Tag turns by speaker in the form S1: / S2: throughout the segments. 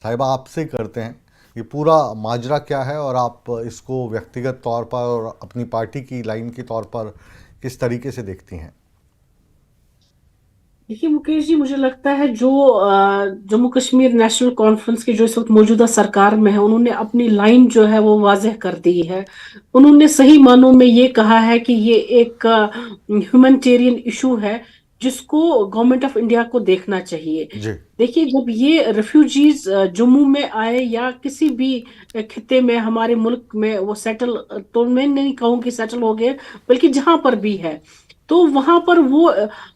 S1: साहिबा आपसे करते हैं, ये पूरा माजरा क्या है और आप इसको व्यक्तिगत तौर पर और अपनी पार्टी की लाइन के तौर पर किस तरीके से देखती हैं?
S2: देखिए मुकेश जी, मुझे लगता है जो जम्मू कश्मीर नेशनल कॉन्फ्रेंस की जो इस वक्त मौजूदा सरकार में है, उन्होंने अपनी लाइन जो है वो वाजह कर दी है। उन्होंने सही मानों में ये कहा है कि ये एक ह्यूमैनिटेरियन इशू है जिसको गवर्नमेंट ऑफ इंडिया को देखना चाहिए।
S1: जी।
S2: देखिए, जब ये रेफ्यूजीज जम्मू में आए या किसी भी खित्ते में हमारे मुल्क में वो सेटल, तो मैं नहीं कहूँगी सेटल हो गए, बल्कि जहां पर भी है, तो वहां पर वो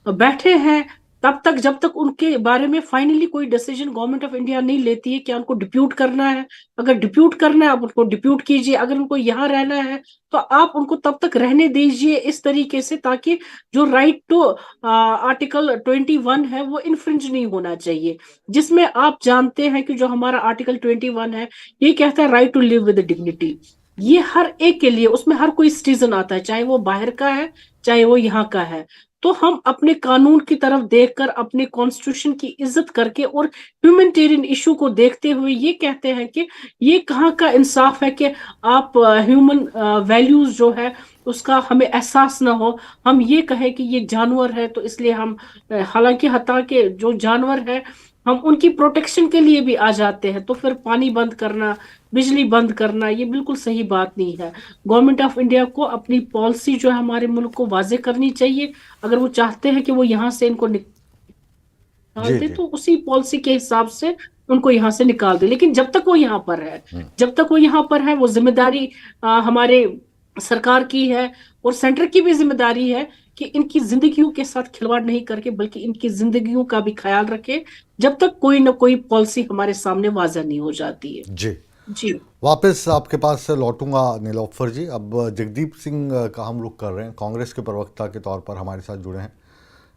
S2: बैठे हैं तब तक जब तक उनके बारे में फाइनली कोई डिसीजन गवर्नमेंट ऑफ इंडिया नहीं लेती है कि उनको डिप्यूट करना है। अगर डिप्यूट करना है, आप उनको डिप्यूट कीजिए। अगर उनको यहाँ रहना है तो आप उनको तब तक रहने दीजिए इस तरीके से, ताकि जो राइट टू आर्टिकल 21 है वो इन्फ्रिंज नहीं होना चाहिए। जिसमें आप जानते हैं कि जो हमारा आर्टिकल 21 है, ये कहता है right to live with dignity. ये हर एक के लिए, उसमें हर कोई सिटीजन आता है, चाहे वो बाहर का है चाहे वो यहाँ का है। तो हम अपने कानून की तरफ देखकर, अपने कॉन्स्टिट्यूशन की इज्जत करके और ह्यूमैनिटेरियन इशू को देखते हुए ये कहते हैं कि ये कहाँ का इंसाफ है कि आप ह्यूमन वैल्यूज जो है उसका हमें एहसास ना हो। हम ये कहें कि ये जानवर है तो इसलिए हम हालांकि हता के जो जानवर है हम उनकी प्रोटेक्शन के लिए भी आ जाते हैं, तो फिर पानी बंद करना, बिजली बंद करना, ये बिल्कुल सही बात नहीं है। गवर्नमेंट ऑफ इंडिया को अपनी पॉलिसी जो है हमारे मुल्क को वाजे करनी चाहिए। अगर वो चाहते हैं कि वो यहाँ से इनको निकाल
S1: जी।
S2: दे
S1: जी।
S2: तो उसी पॉलिसी के हिसाब से उनको यहाँ से निकाल दे, लेकिन जब तक वो यहाँ पर है,
S1: हम्म।
S2: जब तक वो यहाँ पर है, वो जिम्मेदारी हमारे सरकार की है और सेंटर की भी जिम्मेदारी है कि इनकी जिंदगियों के साथ खिलवाड़ नहीं करके बल्कि इनकी जिंदगियों का भी ख्याल रखे, जब तक कोई ना कोई पॉलिसी हमारे सामने वाज़ा नहीं हो जाती है।
S1: जी।
S2: जी।
S1: वापस आपके पास से लौटूंगा नीलोफर जी। अब जगदीप सिंह का हम लोग कर रहे हैं, कांग्रेस के प्रवक्ता के तौर पर हमारे साथ जुड़े हैं।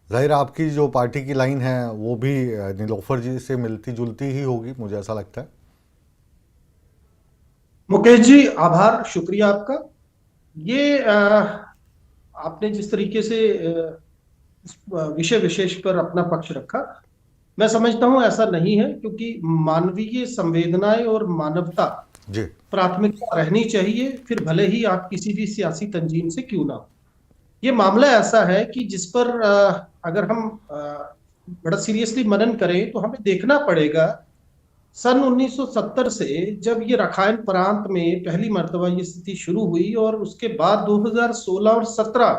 S1: जाहिर है आपकी जो पार्टी की लाइन है वो भी नीलोफर जी से मिलती जुलती ही होगी, मुझे ऐसा लगता है।
S3: मुकेश जी, आभार, शुक्रिया आपका। ये आपने जिस तरीके से इस विषय विशेष पर अपना पक्ष रखा, मैं समझता हूं ऐसा नहीं है, क्योंकि मानवीय संवेदनाएं और मानवता
S1: जी।
S3: प्राथमिकता रहनी चाहिए, फिर भले ही आप किसी भी सियासी तंजीम से क्यों ना हो। ये मामला ऐसा है कि जिस पर अगर हम बड़ा सीरियसली मनन करें तो हमें देखना पड़ेगा। सन 1970 से जब ये रखाइन प्रांत में पहली मर्तबा ये स्थिति शुरू हुई, और उसके बाद 2016 और 17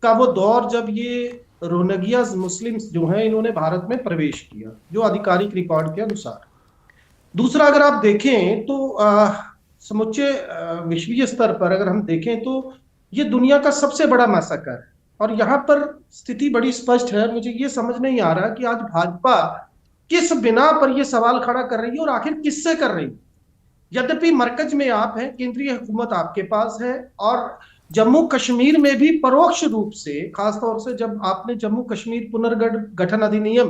S3: का वो दौर जब ये रोहिंग्या मुस्लिम्स जो हैं इन्होंने भारत में प्रवेश किया, जो आधिकारिक रिकॉर्ड के अनुसार। दूसरा, अगर आप देखें तो समुचे विश्वीय स्तर पर अगर हम देखें तो ये दुनिया का सबसे बड़ा मैसेकर है। और यहाँ पर स्थिति बड़ी स्पष्ट है। मुझे ये समझ नहीं आ रहा कि आज भाजपा किस बिना पर यह सवाल खड़ा कर रही है और आखिर किससे कर रही है। यद्यपि मरकज में आप हैं, केंद्रीय हुकूमत आपके पास है, और जम्मू कश्मीर में भी परोक्ष रूप से, खासतौर से जब आपने जम्मू कश्मीर पुनर्गठन अधिनियम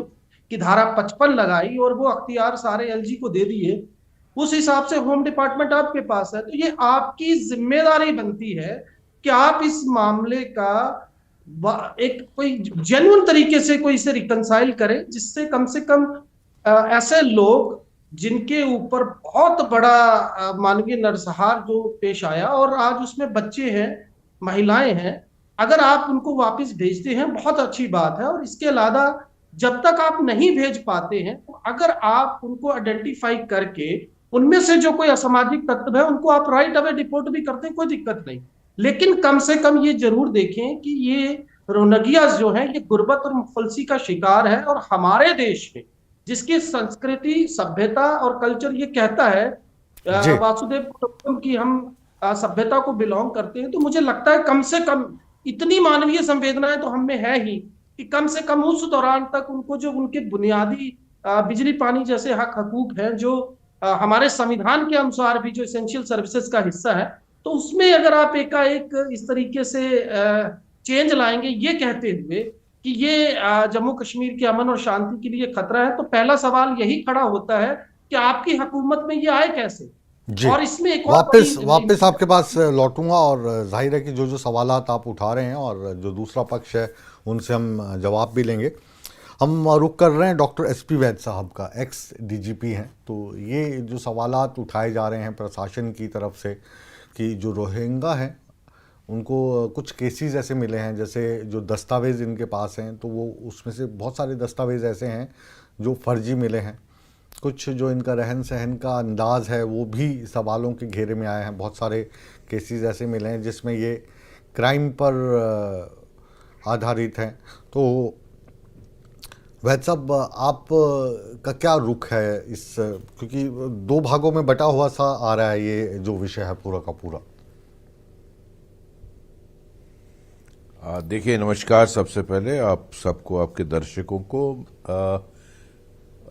S3: की धारा 55 लगाई और वो अख्तियार सारे एलजी को दे दिए, उस हिसाब से होम डिपार्टमेंट आपके पास है। तो ये आपकी जिम्मेदारी बनती है कि आप इस मामले का एक कोई जेन्युइन तरीके से कोई इसे रिकंसाइल करें, जिससे कम से कम ऐसे लोग जिनके ऊपर बहुत बड़ा मानवीय नरसंहार जो पेश आया, और आज उसमें बच्चे हैं, महिलाएं हैं, अगर आप उनको वापस भेजते हैं बहुत अच्छी बात है। और इसके अलावा जब तक आप नहीं भेज पाते हैं, तो अगर आप उनको आइडेंटिफाई करके उनमें से जो कोई असामाजिक तत्व है उनको आप राइट अवे डिपोर्ट भी करते हैं, कोई दिक्कत नहीं। लेकिन कम से कम ये जरूर देखें कि ये रोहिंग्या जो है ये गुर्बत और मुफलसी का शिकार है, और हमारे देश में जिसकी संस्कृति, सभ्यता और कल्चर ये कहता है
S1: जी।
S3: वासुदेव कुटुंबकम की हम सभ्यता को बिलोंग करते हैं, तो मुझे लगता है कम से कम इतनी मानवीय संवेदनाएं तो हमें है ही कि कम से कम उस दौरान तक उनको जो उनके बुनियादी बिजली पानी जैसे हक हकूक हैं, जो हमारे संविधान के अनुसार भी जो एसेंशियल सर्विसेज का हिस्सा है, तो उसमें अगर आप एकाएक इस तरीके से चेंज लाएंगे ये कहते हुए कि ये जम्मू कश्मीर के अमन और शांति के लिए खतरा है, तो पहला सवाल यही खड़ा होता है कि आपकी हुकूमत में ये आए कैसे।
S1: जी।
S3: और इसमें एक और
S1: वापस
S3: बड़ी
S1: वापस आपके पास लौटूंगा और जाहिर है कि जो जो सवालात आप उठा रहे हैं और जो दूसरा पक्ष है उनसे हम जवाब भी लेंगे। हम रुख कर रहे हैं डॉक्टर एसपी वैद साहब का, एक्स डीजीपी हैं। तो ये जो सवालात उठाए जा रहे हैं प्रशासन की तरफ से कि जो रोहिंग्या हैं उनको कुछ केसेस ऐसे मिले हैं, जैसे जो दस्तावेज़ इनके पास हैं तो वो उसमें से बहुत सारे दस्तावेज़ ऐसे हैं जो फर्जी मिले हैं। कुछ जो इनका रहन सहन का अंदाज़ है वो भी सवालों के घेरे में आए हैं। बहुत सारे केसेस ऐसे मिले हैं जिसमें ये क्राइम पर आधारित हैं। तो वैद साहब, आप का क्या रुख है इस, क्योंकि दो भागों में बटा हुआ सा आ रहा है ये जो विषय है पूरा का पूरा।
S4: देखिए, नमस्कार। सबसे पहले आप सबको, आपके दर्शकों को,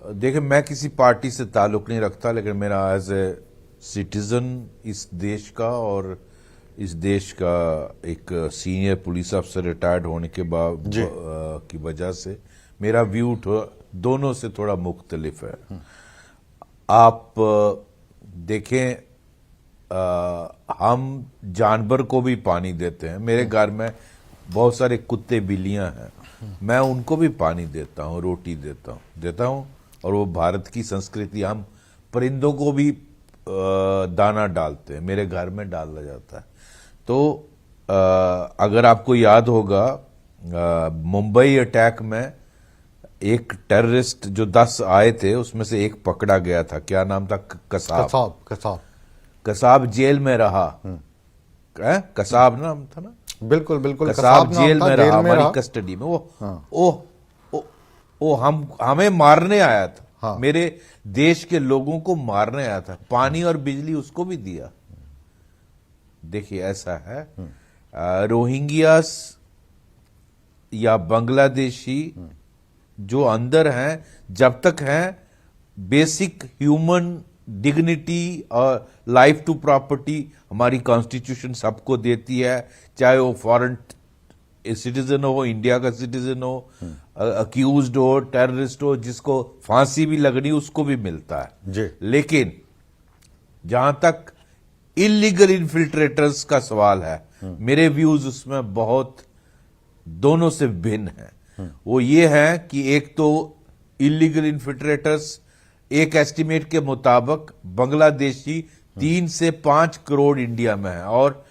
S4: देखिए मैं किसी पार्टी से ताल्लुक नहीं रखता, लेकिन मेरा एज ए सिटीजन इस देश का और इस देश का एक सीनियर पुलिस अफसर रिटायर्ड होने के बाद की वजह से मेरा व्यू दोनों से थोड़ा मुख्तलिफ है। आप देखें, हम जानवर को भी पानी देते हैं। मेरे घर में बहुत सारे कुत्ते बिल्लियां हैं, मैं उनको भी पानी देता हूँ, रोटी देता हूँ। और वो भारत की संस्कृति, हम परिंदों को भी दाना डालते हैं, मेरे घर में डाला जाता है। तो अगर आपको याद होगा, मुंबई अटैक में एक टेररिस्ट जो 10 आए थे उसमें से एक पकड़ा गया था। क्या नाम था? कसाब जेल में रहा। कसाब नाम था ना?
S1: बिल्कुल बिल्कुल,
S4: कसाब जेल में रहा, हमारी कस्टडी में। वो हमें मारने आया था। हाँ। मेरे देश के लोगों को मारने आया था। पानी और बिजली उसको भी दिया। देखिए, ऐसा है, रोहिंग्यास या बांग्लादेशी जो अंदर हैं, जब तक हैं, बेसिक ह्यूमन डिग्निटी और लाइफ टू प्रॉपर्टी हमारी कॉन्स्टिट्यूशन सबको देती है, चाहे वो फॉरेन सिटीजन हो, इंडिया का सिटीजन हो, अक्यूज्ड हो, टेररिस्ट हो, जिसको फांसी भी लगनी उसको भी मिलता है जी। लेकिन जहां तक इलीगल इन्फिल्ट्रेटर्स का सवाल है, मेरे व्यूज उसमें बहुत दोनों से भिन्न है। वो ये है कि एक तो इलीगल इन्फिल्ट्रेटर्स, एक एस्टिमेट के मुताबिक बांग्लादेशी 3 से 5 करोड़ इंडिया में है और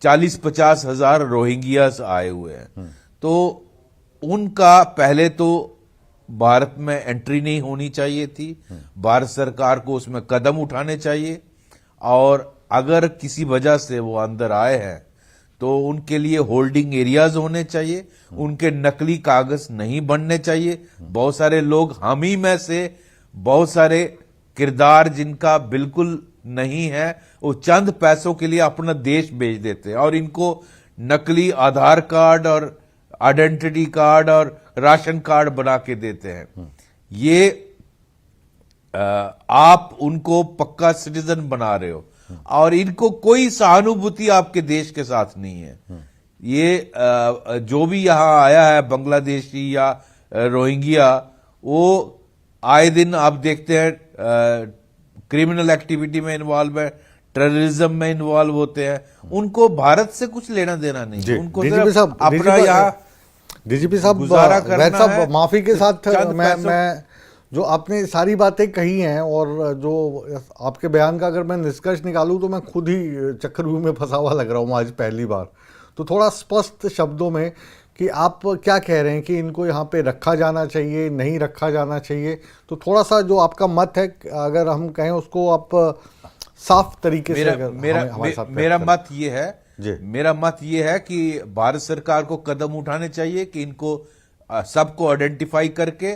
S4: 40-50 हजार रोहिंग्यास आए हुए हैं। तो उनका पहले तो भारत में एंट्री नहीं होनी चाहिए थी। भारत सरकार को उसमें कदम उठाने चाहिए, और अगर किसी वजह से वो अंदर आए हैं तो उनके लिए होल्डिंग एरियाज होने चाहिए, उनके नकली कागज नहीं बनने चाहिए। बहुत सारे लोग, हम ही में से बहुत सारे किरदार जिनका बिल्कुल नहीं है, वो चंद पैसों के लिए अपना देश बेच देते हैं और इनको नकली आधार कार्ड और आइडेंटिटी कार्ड और राशन कार्ड बना के देते हैं। ये आप उनको पक्का सिटीजन बना रहे हो और इनको कोई सहानुभूति आपके देश के साथ नहीं है। ये जो भी यहां आया है बांग्लादेशी या रोहिंग्या, वो आए दिन आप देखते हैं क्रिमिनल एक्टिविटी में इन्वॉल्व है, टेररिज्म में इन्वॉल्व होते हैं। उनको भारत से कुछ लेना देना नहीं है, उनको अपना यहाँ
S1: डीजीपी साहब, वैद साहब, माफी के साथ मैं जो आपने सारी बातें कही हैं और जो आपके बयान का अगर मैं निष्कर्ष निकालूं तो मैं खुद ही चक्रव्यूह में फंसा हुआ लग रहा हूँ आज पहली बार। तो थोड़ा स्पष्ट शब्दों में कि आप क्या कह रहे हैं कि इनको यहाँ पे रखा जाना चाहिए, नहीं रखा जाना चाहिए, तो थोड़ा सा जो आपका मत है अगर हम कहें उसको आप साफ तरीके से
S4: मेरा मत ये है मेरा मत ये है कि भारत सरकार को कदम उठाने चाहिए कि इनको सबको आइडेंटिफाई करके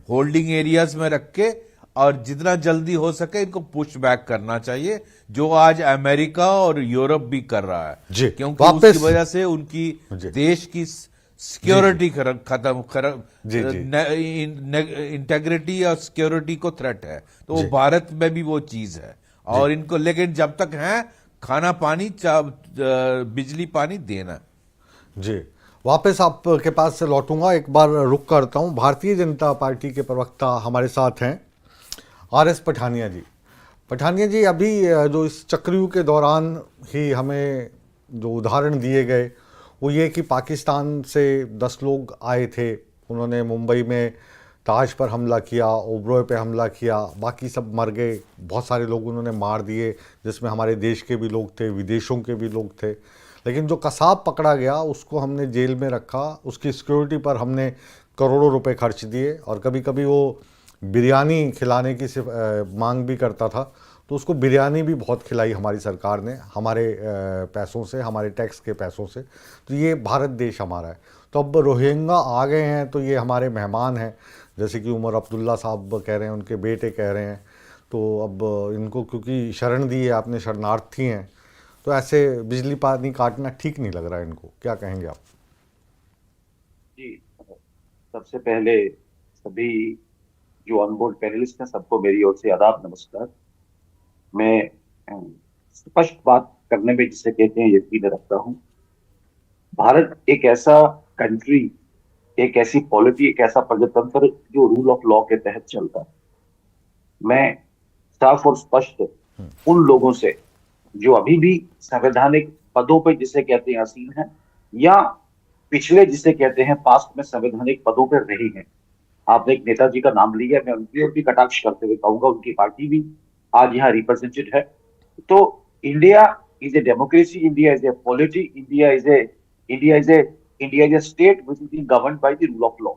S4: होल्डिंग एरियाज में रख के और जितना जल्दी हो सके इनको पुश बैक करना चाहिए, जो आज अमेरिका और यूरोप भी कर रहा है। क्योंकि उसकी वजह से उनकी देश की सिक्योरिटी खत्म, इंटेग्रिटी और सिक्योरिटी को थ्रेट है। तो भारत में भी वो चीज है और इनको, लेकिन जब तक है खाना पानी बिजली पानी देना।
S1: जी, वापस आपके पास से लौटूंगा, एक बार रुक करता हूं। भारतीय जनता पार्टी के प्रवक्ता हमारे साथ हैं आरएस पठानिया जी। पठानिया जी, अभी जो इस चक्रव्यूह के दौरान ही हमें जो उदाहरण दिए गए वो ये कि पाकिस्तान से 10 लोग आए थे, उन्होंने मुंबई में ताज पर हमला किया, ओबरॉय पे हमला किया, बाकी सब मर गए, बहुत सारे लोग उन्होंने मार दिए, जिसमें हमारे देश के भी लोग थे, विदेशों के भी लोग थे। लेकिन जो कसाब पकड़ा गया उसको हमने जेल में रखा, उसकी सिक्योरिटी पर हमने करोड़ों रुपए खर्च दिए, और कभी कभी वो बिरयानी खिलाने की मांग भी करता था, तो उसको बिरयानी भी बहुत खिलाई हमारी सरकार ने, हमारे पैसों से, हमारे टैक्स के पैसों से। तो ये भारत देश हमारा है। तो अब रोहिंग्या आ गए हैं तो ये हमारे मेहमान हैं, जैसे कि उमर अब्दुल्ला साहब कह रहे हैं, उनके बेटे कह रहे हैं। तो अब इनको क्योंकि शरण दी है आपने, शरणार्थी हैं, तो ऐसे बिजली पानी काटना ठीक नहीं लग रहा है इनको। क्या कहेंगे आप?
S5: जी, सबसे पहले सभी जो ऑनबोर्ड पैनलिस्ट हैं सबको मेरी ओर से आदाब, नमस्कार। मैं स्पष्ट बात करने में जिसे कहते हैं यकीन रखता हूं। भारत एक ऐसा कंट्री, एक ऐसी पॉलिटी, एक ऐसा प्रजातंत्र जो रूल ऑफ लॉ के तहत चलता है। मैं साफ और स्पष्ट उन लोगों से जो अभी भी संवैधानिक पदों पर जिसे कहते हैं आसीन हैं, या पिछले जिसे कहते हैं पास्ट में संवैधानिक पदों पर रही हैं। आपने एक नेताजी का नाम लिया, मैं उनकी ओर भी कटाक्ष करते हुए कहूंगा, उनकी पार्टी भी आज यहाँ रिप्रेजेंटेड है। तो India is a democracy, India is a polity, India is a state which is governed by the rule of law.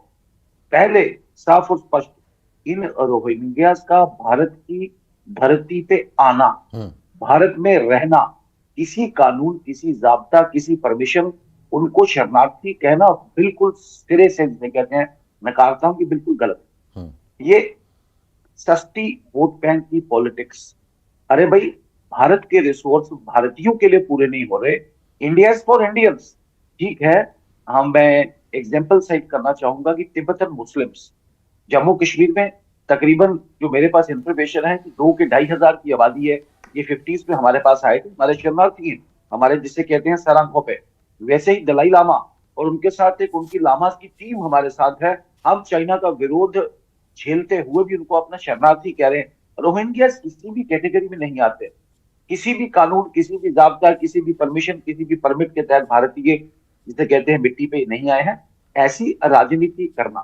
S5: पहले साफ और स्पष्ट, इन रोहिंग्यास का भारत की धरती पे आना, भारत में रहना, किसी कानून, किसी जाब्ता, किसी परमिशन, उनको शरणार्थी कहना बिल्कुल सिरे से जिसे कहते हैं नकारता हूं कि बिल्कुल गलत। ये सस्ती वोट बैंक की पॉलिटिक्स। अरे भाई, भारत के रिसोर्स भारतीयों के लिए पूरे नहीं हो रहे। इंडिया इज फॉर इंडियंस, ठीक है। मैं एग्जांपल साइट करना चाहूंगा कि तिब्बतन मुस्लिम्स जम्मू कश्मीर में तकरीबन, जो मेरे पास इंफॉर्मेशन है कि 2,000-2,500 की आबादी है। ये 50s में हमारे पास आए थे, हमारे शरणार्थी हैं, हमारे जिसे कहते हैं सरांखों पे। वैसे ही दलाई लामा और उनके साथ एक उनकी लामा की टीम हमारे साथ है। हम चाइना का विरोध झेलते हुए भी उनको अपना शरणार्थी कह रहे हैं। रोहिंग्या किसी भी कैटेगरी में नहीं आते, किसी भी कानून, किसी भी जाब्ता, किसी भी परमिशन, किसी भी परमिट के तहत भारतीय जिसे कहते हैं मिट्टी पे नहीं आए हैं। ऐसी राजनीति करना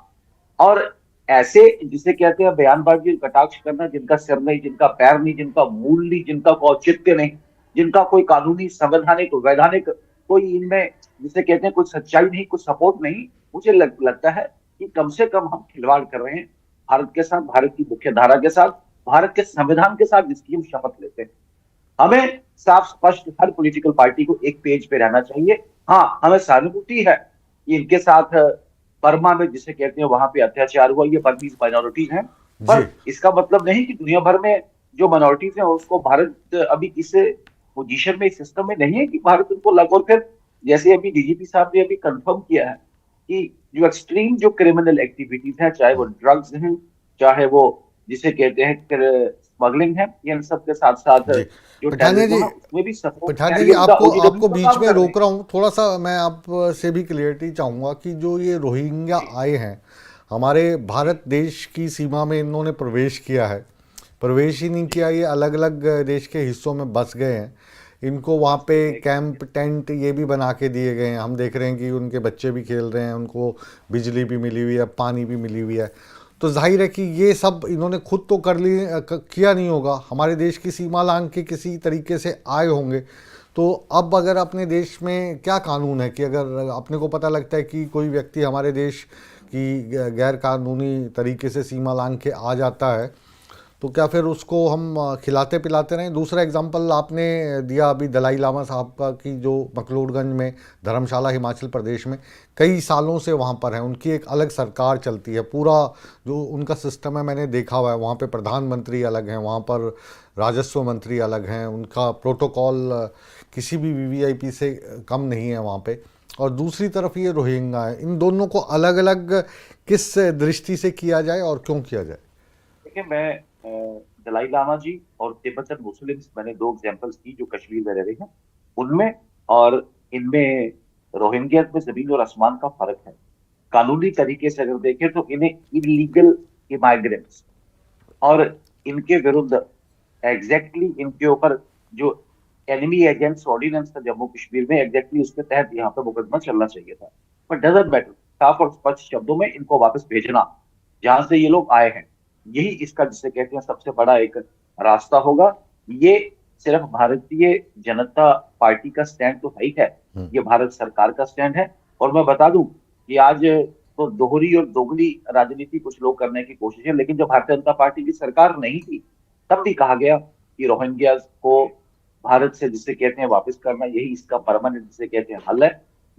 S5: और ऐसे जिसे कहते हैं बयानबाजी, कटाक्ष करना, जिनका सिर नहीं, जिनका पैर नहीं, जिनका मूल नहीं, जिनका कोई औचित्य नहीं, जिनका कोई कानूनी, संवैधानिक, वैधानिक कोई इनमें जिसे कहते हैं कुछ सच्चाई नहीं, कुछ सपोर्ट नहीं। मुझे लगता है कि कम से कम हम खिलवाड़ कर रहे हैं भारत के साथ, भारत की मुख्य धारा के साथ, भारत के संविधान के साथ, जिसकी हम शपथ लेते हैं। हमें साफ स्पष्ट हर पॉलिटिकल पार्टी को एक पेज पे रहना चाहिए। हाँ, हमें सहानुभूति है कि इनके साथ बर्मा में जिसे कहते हैं वहां पे अत्याचार हुआ, ये बर्मीज माइनॉरिटीज हैं, पर इसका मतलब नहीं कि दुनिया भर में जो माइनॉरिटीज हैं उसको भारत अभी इस पोजीशन में, इस सिस्टम में नहीं है कि भारत उनको लग। और फिर जैसे अभी डीजीपी साहब ने अभी कंफर्म किया है कि जो एक्सट्रीम जो क्रिमिनल एक्टिविटीज हैं, चाहे वो ड्रग्स हैं, चाहे वो जिसे कहते हैं स्मगलिंग है, इन सब के साथ साथ जो
S1: पठानिया जी,
S5: उसमें भी
S1: पठानिया जी आपको बीच में रोक रहा हूँ, थोड़ा सा मैं आपसे भी क्लियरिटी चाहूँगा कि जो ये रोहिंग्या आए हैं हमारे भारत देश की सीमा में, इन्होंने प्रवेश किया है, प्रवेश ही नहीं किया, ये अलग अलग देश के हिस्सों में बस गए हैं। इनको वहाँ पे कैंप, टेंट ये भी बना के दिए गए हैं। हम देख रहे हैं कि उनके बच्चे भी खेल रहे हैं, उनको बिजली भी मिली हुई है, पानी भी मिली हुई है। तो जाहिर है कि ये सब इन्होंने खुद तो किया नहीं होगा, हमारे देश की सीमा लांघ के किसी तरीके से आए होंगे। तो अब अगर अपने देश में क्या कानून है कि अगर अपने को पता लगता है कि कोई व्यक्ति हमारे देश की गैर कानूनी तरीके से सीमा लांघ के आ जाता है, तो क्या फिर उसको हम खिलाते पिलाते रहें? दूसरा एग्जांपल आपने दिया अभी दलाई लामा साहब का, कि जो मकलोडगंज में, धर्मशाला हिमाचल प्रदेश में कई सालों से वहाँ पर है, उनकी एक अलग सरकार चलती है, पूरा जो उनका सिस्टम है मैंने देखा हुआ है। वहाँ पे प्रधानमंत्री अलग हैं, वहाँ पर राजस्व मंत्री अलग हैं, उनका प्रोटोकॉल किसी भी वीवीआईपी से कम नहीं है वहाँ पे। और दूसरी तरफ ये रोहिंग्या है, इन दोनों को अलग अलग किस दृष्टि से किया जाए और क्यों किया जाए?
S5: देखिए, मैं दलाई लामा जी और तिब्बतन मुस्लिम्स, मैंने 2 एग्जांपल्स की जो कश्मीर में रह रहे हैं, उनमें और इनमें रोहिंग्या में जमीन और आसमान का फर्क है। कानूनी तरीके से अगर देखें तो इन्हें इलीगल इमाइग्रेंट्स, और इनके विरुद्ध एग्जैक्टली इनके ऊपर जो एनिमी एजेंट्स ऑर्डिनेंस था जम्मू कश्मीर में, एग्जैक्टली उसके तहत यहाँ पर मुकदमा चलना चाहिए था। बट डजंट मैटर, साफ और स्पष्ट शब्दों में इनको वापस भेजना, जहां से ये लोग आए हैं। यही इसका जिसे कहते हैं सबसे बड़ा एक रास्ता होगा। ये सिर्फ भारतीय जनता पार्टी का स्टैंड तो है ही है, ये भारत सरकार का स्टैंड है। और मैं बता दूं कि आज तो दोहरी और दोगली राजनीति कुछ लोग करने की कोशिश है, लेकिन जब भारतीय जनता पार्टी की सरकार नहीं थी तब भी कहा गया कि रोहिंग्या को भारत से जिसे कहते हैं वापस करना यही इसका परमानेंट जिसे कहते हैं हल है।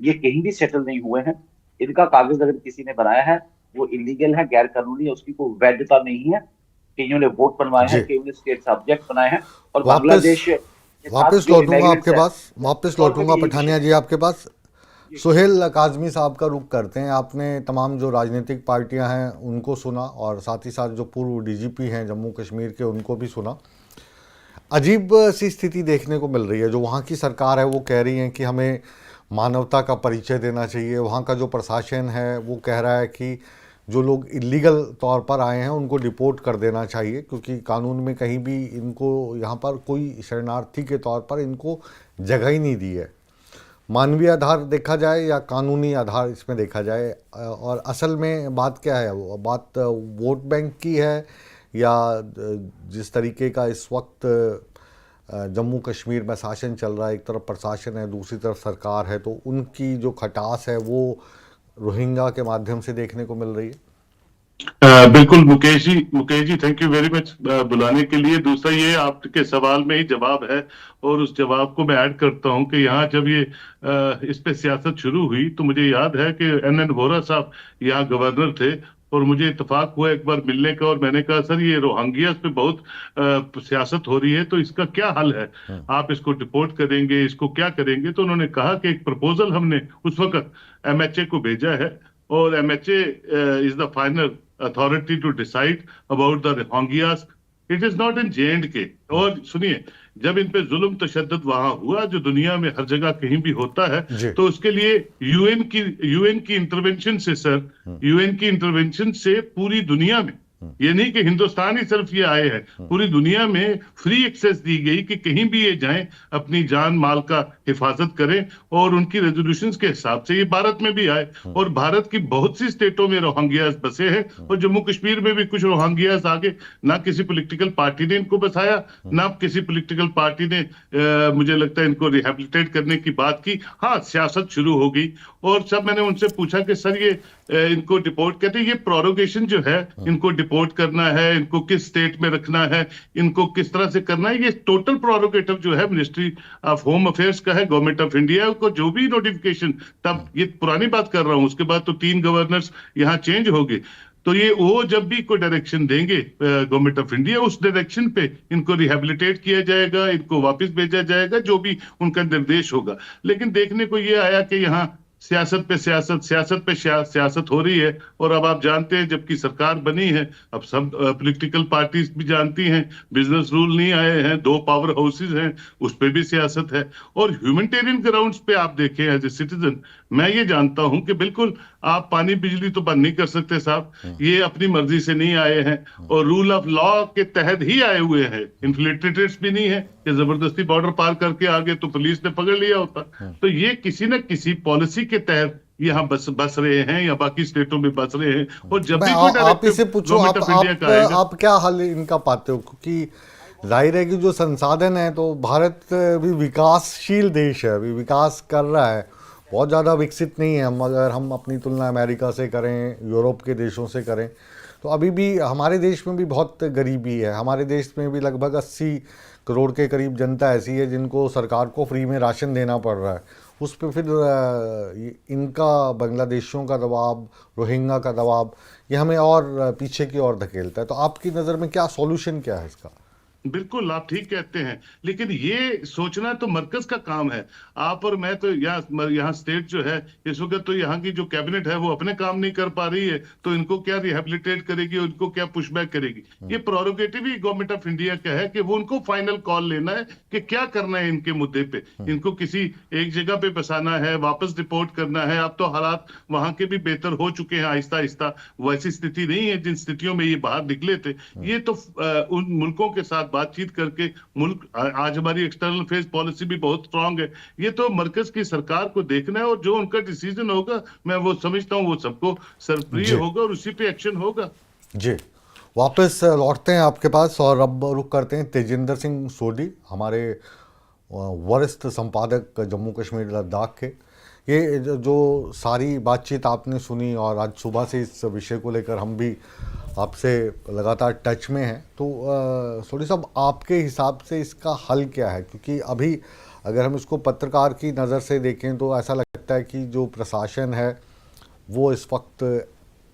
S5: ये कहीं भी सेटल नहीं हुए हैं। इनका कागज अगर किसी ने बनाया है वो इलीगल है, गैर कानूनी है, उसकी कोई वैधता नहीं है। कईयों ने वोट बनवाए हैं, कईयों ने स्टेट सब्जेक्ट बनाए हैं। और बांग्लादेश
S1: वापस लौटूंगा आपके पास, वापस लौटूंगा पठानिया जी आपके पास। सुहेल काजमी साहब का रुख करते हैं। आपने तमाम जो राजनीतिक पार्टियां हैं उनको सुना और साथ ही साथ जो पूर्व डीजीपी हैं जम्मू कश्मीर के उनको भी सुना। अजीब सी स्थिति देखने को मिल रही है। जो वहाँ की सरकार है वो कह रही है कि हमें मानवता का परिचय देना चाहिए। वहाँ का जो प्रशासन है वो कह रहा है कि जो लोग इलीगल तौर पर आए हैं उनको डिपोर्ट कर देना चाहिए, क्योंकि कानून में कहीं भी इनको यहाँ पर कोई शरणार्थी के तौर पर इनको जगह ही नहीं दी है। मानवीय आधार देखा जाए या कानूनी आधार इसमें देखा जाए, और असल में बात क्या है? वो बात वोट बैंक की है या जिस तरीके का इस वक्त जम्मू कश्मीर में शासन चल रहा है, एक तरफ प्रशासन है दूसरी तरफ सरकार है, तो उनकी जो खटास है वो रोहिंग्या के माध्यम से देखने को मिल रही है।
S6: बिल्कुल Mukesh ji thank you very much बुलाने के लिए। दूसरा ये आपके सवाल में ही जवाब है और उस जवाब को मैं ऐड करता हूं कि यहाँ जब ये इस पे सियासत शुरू हुई तो मुझे याद है कि NN वोहरा साहब यहाँ गवर्नर थे और मुझे इत्तेफाक हुआ एक बार मिलने का, और मैंने कहा सर ये रोहिंग्या पे बहुत सियासत हो रही है तो इसका क्या हल है, आप इसको डिपोर्ट करेंगे, इसको क्या करेंगे? तो उन्होंने कहा कि एक प्रपोजल हमने उस वक्त MHA को भेजा है और MHA is the final authority to decide about the Rohingyas, it is not in JNK। और सुनिए, जब इन पे जुल्म तशद्दुद वहां हुआ जो दुनिया में हर जगह कहीं भी होता है, तो उसके लिए यूएन की इंटरवेंशन से सर, यूएन की इंटरवेंशन से पूरी दुनिया में, ये नहीं कि हिंदुस्तान ही सिर्फ ये आए हैं, पूरी दुनिया में फ्री एक्सेस दी गई कि कहीं भी ये जाएं अपनी जान माल का हिफाजत करें, और उनकी रेजोल्यूशंस के हिसाब से ये भारत में भी आए। और भारत की बहुत सी स्टेटों में रोहिंग्यास बसे हैं और जम्मू कश्मीर में भी कुछ रोहिंग्यास आगे। ना किसी पॉलिटिकल पार्टी ने इनको बसाया, ना किसी पॉलिटिकल पार्टी ने मुझे लगता है इनको रिहेबिलिटेट करने की बात की। हाँ, सियासत शुरू हो गई और सब मैंने उनसे पूछा कि सर ये इनको डिपोर्ट कहते हैं, ये प्रोरोगेशन जो है, इनको डिपोर्ट करना है, इनको किस स्टेट में रखना है, इनको किस तरह से करना है, ये टोटल प्रोरोगेटिव जो है मिनिस्ट्री ऑफ होम अफेयर्स का है, गवर्नमेंट ऑफ इंडिया को। जो भी नोटिफिकेशन, तब ये पुरानी बात कर रहा हूं, उसके बाद तो 3 गवर्नर्स यहाँ चेंज हो गए, तो ये वो जब भी कोई डायरेक्शन देंगे गवर्नमेंट ऑफ इंडिया, उस डायरेक्शन पे इनको रिहेबिलिटेट किया जाएगा, इनको वापस भेजा जाएगा, जो भी उनका निर्देश होगा। लेकिन देखने को ये आया कि यहाँ सियासत पे सियासत हो रही है। और अब आप जानते हैं जबकि सरकार बनी है, अब सब पॉलिटिकल पार्टीज भी जानती हैं बिजनेस रूल नहीं आए हैं, 2 पावर हाउसेस हैं, उस पे भी सियासत है। और ह्यूमैनिटेरियन ग्राउंड्स पे आप देखें एज ए सिटीजन, मैं ये जानता हूं कि बिल्कुल आप पानी बिजली तो बंद नहीं कर सकते साहब, ये अपनी मर्जी से नहीं आए हैं और रूल ऑफ लॉ के तहत ही आए हुए हैं। इन्फ्लिट्रेटर्स भी नहीं है कि जबरदस्ती बॉर्डर पार करके आ गए तो पुलिस ने पकड़ लिया होता। तो ये किसी न किसी पॉलिसी के तहत यहाँ बस रहे हैं या बाकी स्टेटों में बस रहे हैं। और जब भी
S1: आप इसे पूछो, आप क्या हल इनका पाते हो? क्योंकि जाहिर है कि जो संसाधन है, तो भारत भी विकासशील देश है, अभी विकास कर रहा है, बहुत ज़्यादा विकसित नहीं है। अगर हम अपनी तुलना अमेरिका से करें, यूरोप के देशों से करें, तो अभी भी हमारे देश में भी बहुत गरीबी है। हमारे देश में भी लगभग 80 करोड़ के करीब जनता ऐसी है जिनको सरकार को फ्री में राशन देना पड़ रहा है। उस पर फिर इनका बांग्लादेशियों का दबाव, रोहिंग्या का दबाव, ये हमें और पीछे की ओर धकेलता है। तो आपकी नज़र में क्या सॉल्यूशन क्या है इसका?
S6: बिल्कुल आप ठीक कहते हैं, लेकिन ये सोचना तो मरकज का काम है। आप और मैं तो यहाँ स्टेट जो है इस वक्त, तो यहाँ की जो कैबिनेट है वो अपने काम नहीं कर पा रही है, तो इनको क्या रिहेबिलिटेट करेगी, उनको क्या पुशबैक करेगी? ये prerogative he government of India का है कि वो उनको फाइनल कॉल लेना है कि क्या करना है इनके मुद्दे पे। इनको किसी एक जगह पे बसाना है, वापस रिपोर्ट करना है। अब तो हालात वहां के भी बेहतर हो चुके हैं आहिस्ता आहिस्ता, वैसी स्थिति नहीं है जिन स्थितियों में ये बाहर निकले थे। ये तो उन मुल्कों के साथ बातचीत करके, मुल्क आज हमारी एक्सटर्नल अफेयर्स पॉलिसी भी बहुत स्ट्रांग है, ये तो मरकज की सरकार को देखना है और जो उनका डिसीजन होगा, मैं वो समझता हूँ वो सबको सरप्रिय होगा और उसी पे एक्शन होगा।
S1: जी, वापस लौटते हैं आपके पास और अब रुख करते हैं तेजिंदर सिंह सोढी, हमारे वरिष्ठ संपादक जम्मू कश्मीर लद्दाख के। ये जो सारी बातचीत आपने सुनी और आज सुबह से इस विषय को लेकर हम भी आपसे लगातार टच में हैं, तो सोढी साहब, आपके हिसाब से इसका हल क्या है? क्योंकि अभी अगर हम इसको पत्रकार की नज़र से देखें तो ऐसा लगता है कि जो प्रशासन है वो इस वक्त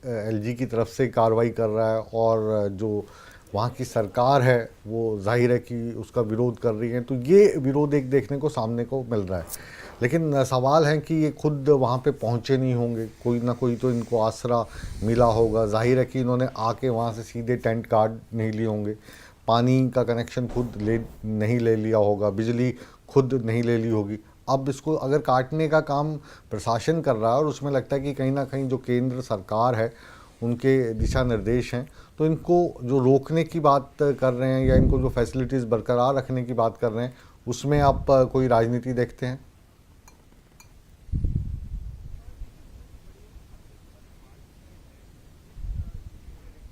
S1: एलजी की तरफ से कार्रवाई कर रहा है और जो वहाँ की सरकार है वो जाहिर है कि उसका विरोध कर रही है। तो ये विरोध एक देखने को सामने को मिल रहा है, लेकिन सवाल है कि ये खुद वहाँ पे पहुँचे नहीं होंगे, कोई ना कोई तो इनको आसरा मिला होगा। जाहिर है कि इन्होंने आके वहाँ से सीधे टेंट कार्ड नहीं लिए होंगे, पानी का कनेक्शन खुद नहीं ले लिया होगा, बिजली खुद नहीं ले ली होगी। अब इसको अगर काटने का काम प्रशासन कर रहा है और उसमें लगता है कि कहीं ना कहीं जो केंद्र सरकार है उनके दिशा निर्देश हैं, तो इनको जो रोकने की बात कर रहे हैं या इनको जो फैसिलिटीज़ बरकरार रखने की बात कर रहे हैं, उसमें आप कोई राजनीति देखते हैं?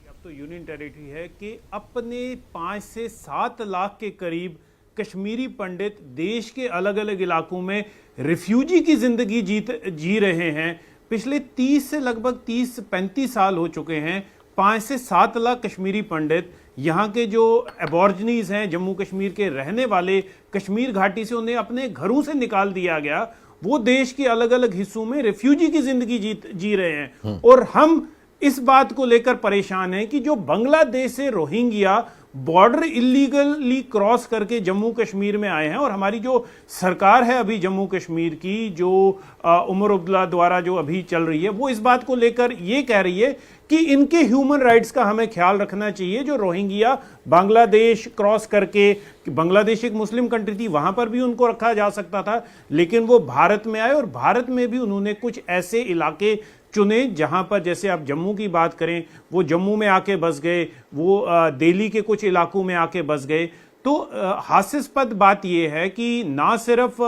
S7: अब तो यूनियन टेरिटरी है कि अपने 5 से 7 लाख के करीब कश्मीरी पंडित देश के अलग अलग इलाकों में रिफ्यूजी की जिंदगी जी रहे हैं। पिछले 30 से लगभग 30-35 साल हो चुके हैं। 5 से 7 लाख कश्मीरी पंडित यहाँ के जो एबॉर्जनीज हैं, जम्मू कश्मीर के रहने वाले, कश्मीर घाटी से उन्हें अपने घरों से निकाल दिया गया। वो देश के अलग अलग हिस्सों में रिफ्यूजी की जिंदगी जी रहे हैं। और हम इस बात को लेकर परेशान हैं कि जो बांग्लादेश से रोहिंग्या बॉर्डर इलीगली क्रॉस करके जम्मू कश्मीर में आए हैं, और हमारी जो सरकार है अभी जम्मू कश्मीर की, जो उमर अब्दुल्ला द्वारा जो अभी चल रही है, वो इस बात को लेकर ये कह रही है कि इनके ह्यूमन राइट्स का हमें ख्याल रखना चाहिए। जो रोहिंग्या बांग्लादेश क्रॉस करके, बांग्लादेश एक मुस्लिम कंट्री थी, वहां पर भी उनको रखा जा सकता था, लेकिन वो भारत में आए और भारत में भी उन्होंने कुछ ऐसे इलाके चुने जहां पर, जैसे आप जम्मू की बात करें, वो जम्मू में आके बस गए, वो दिल्ली के कुछ इलाकों में आके बस गए। तो हास्यास्पद बात यह है कि ना सिर्फ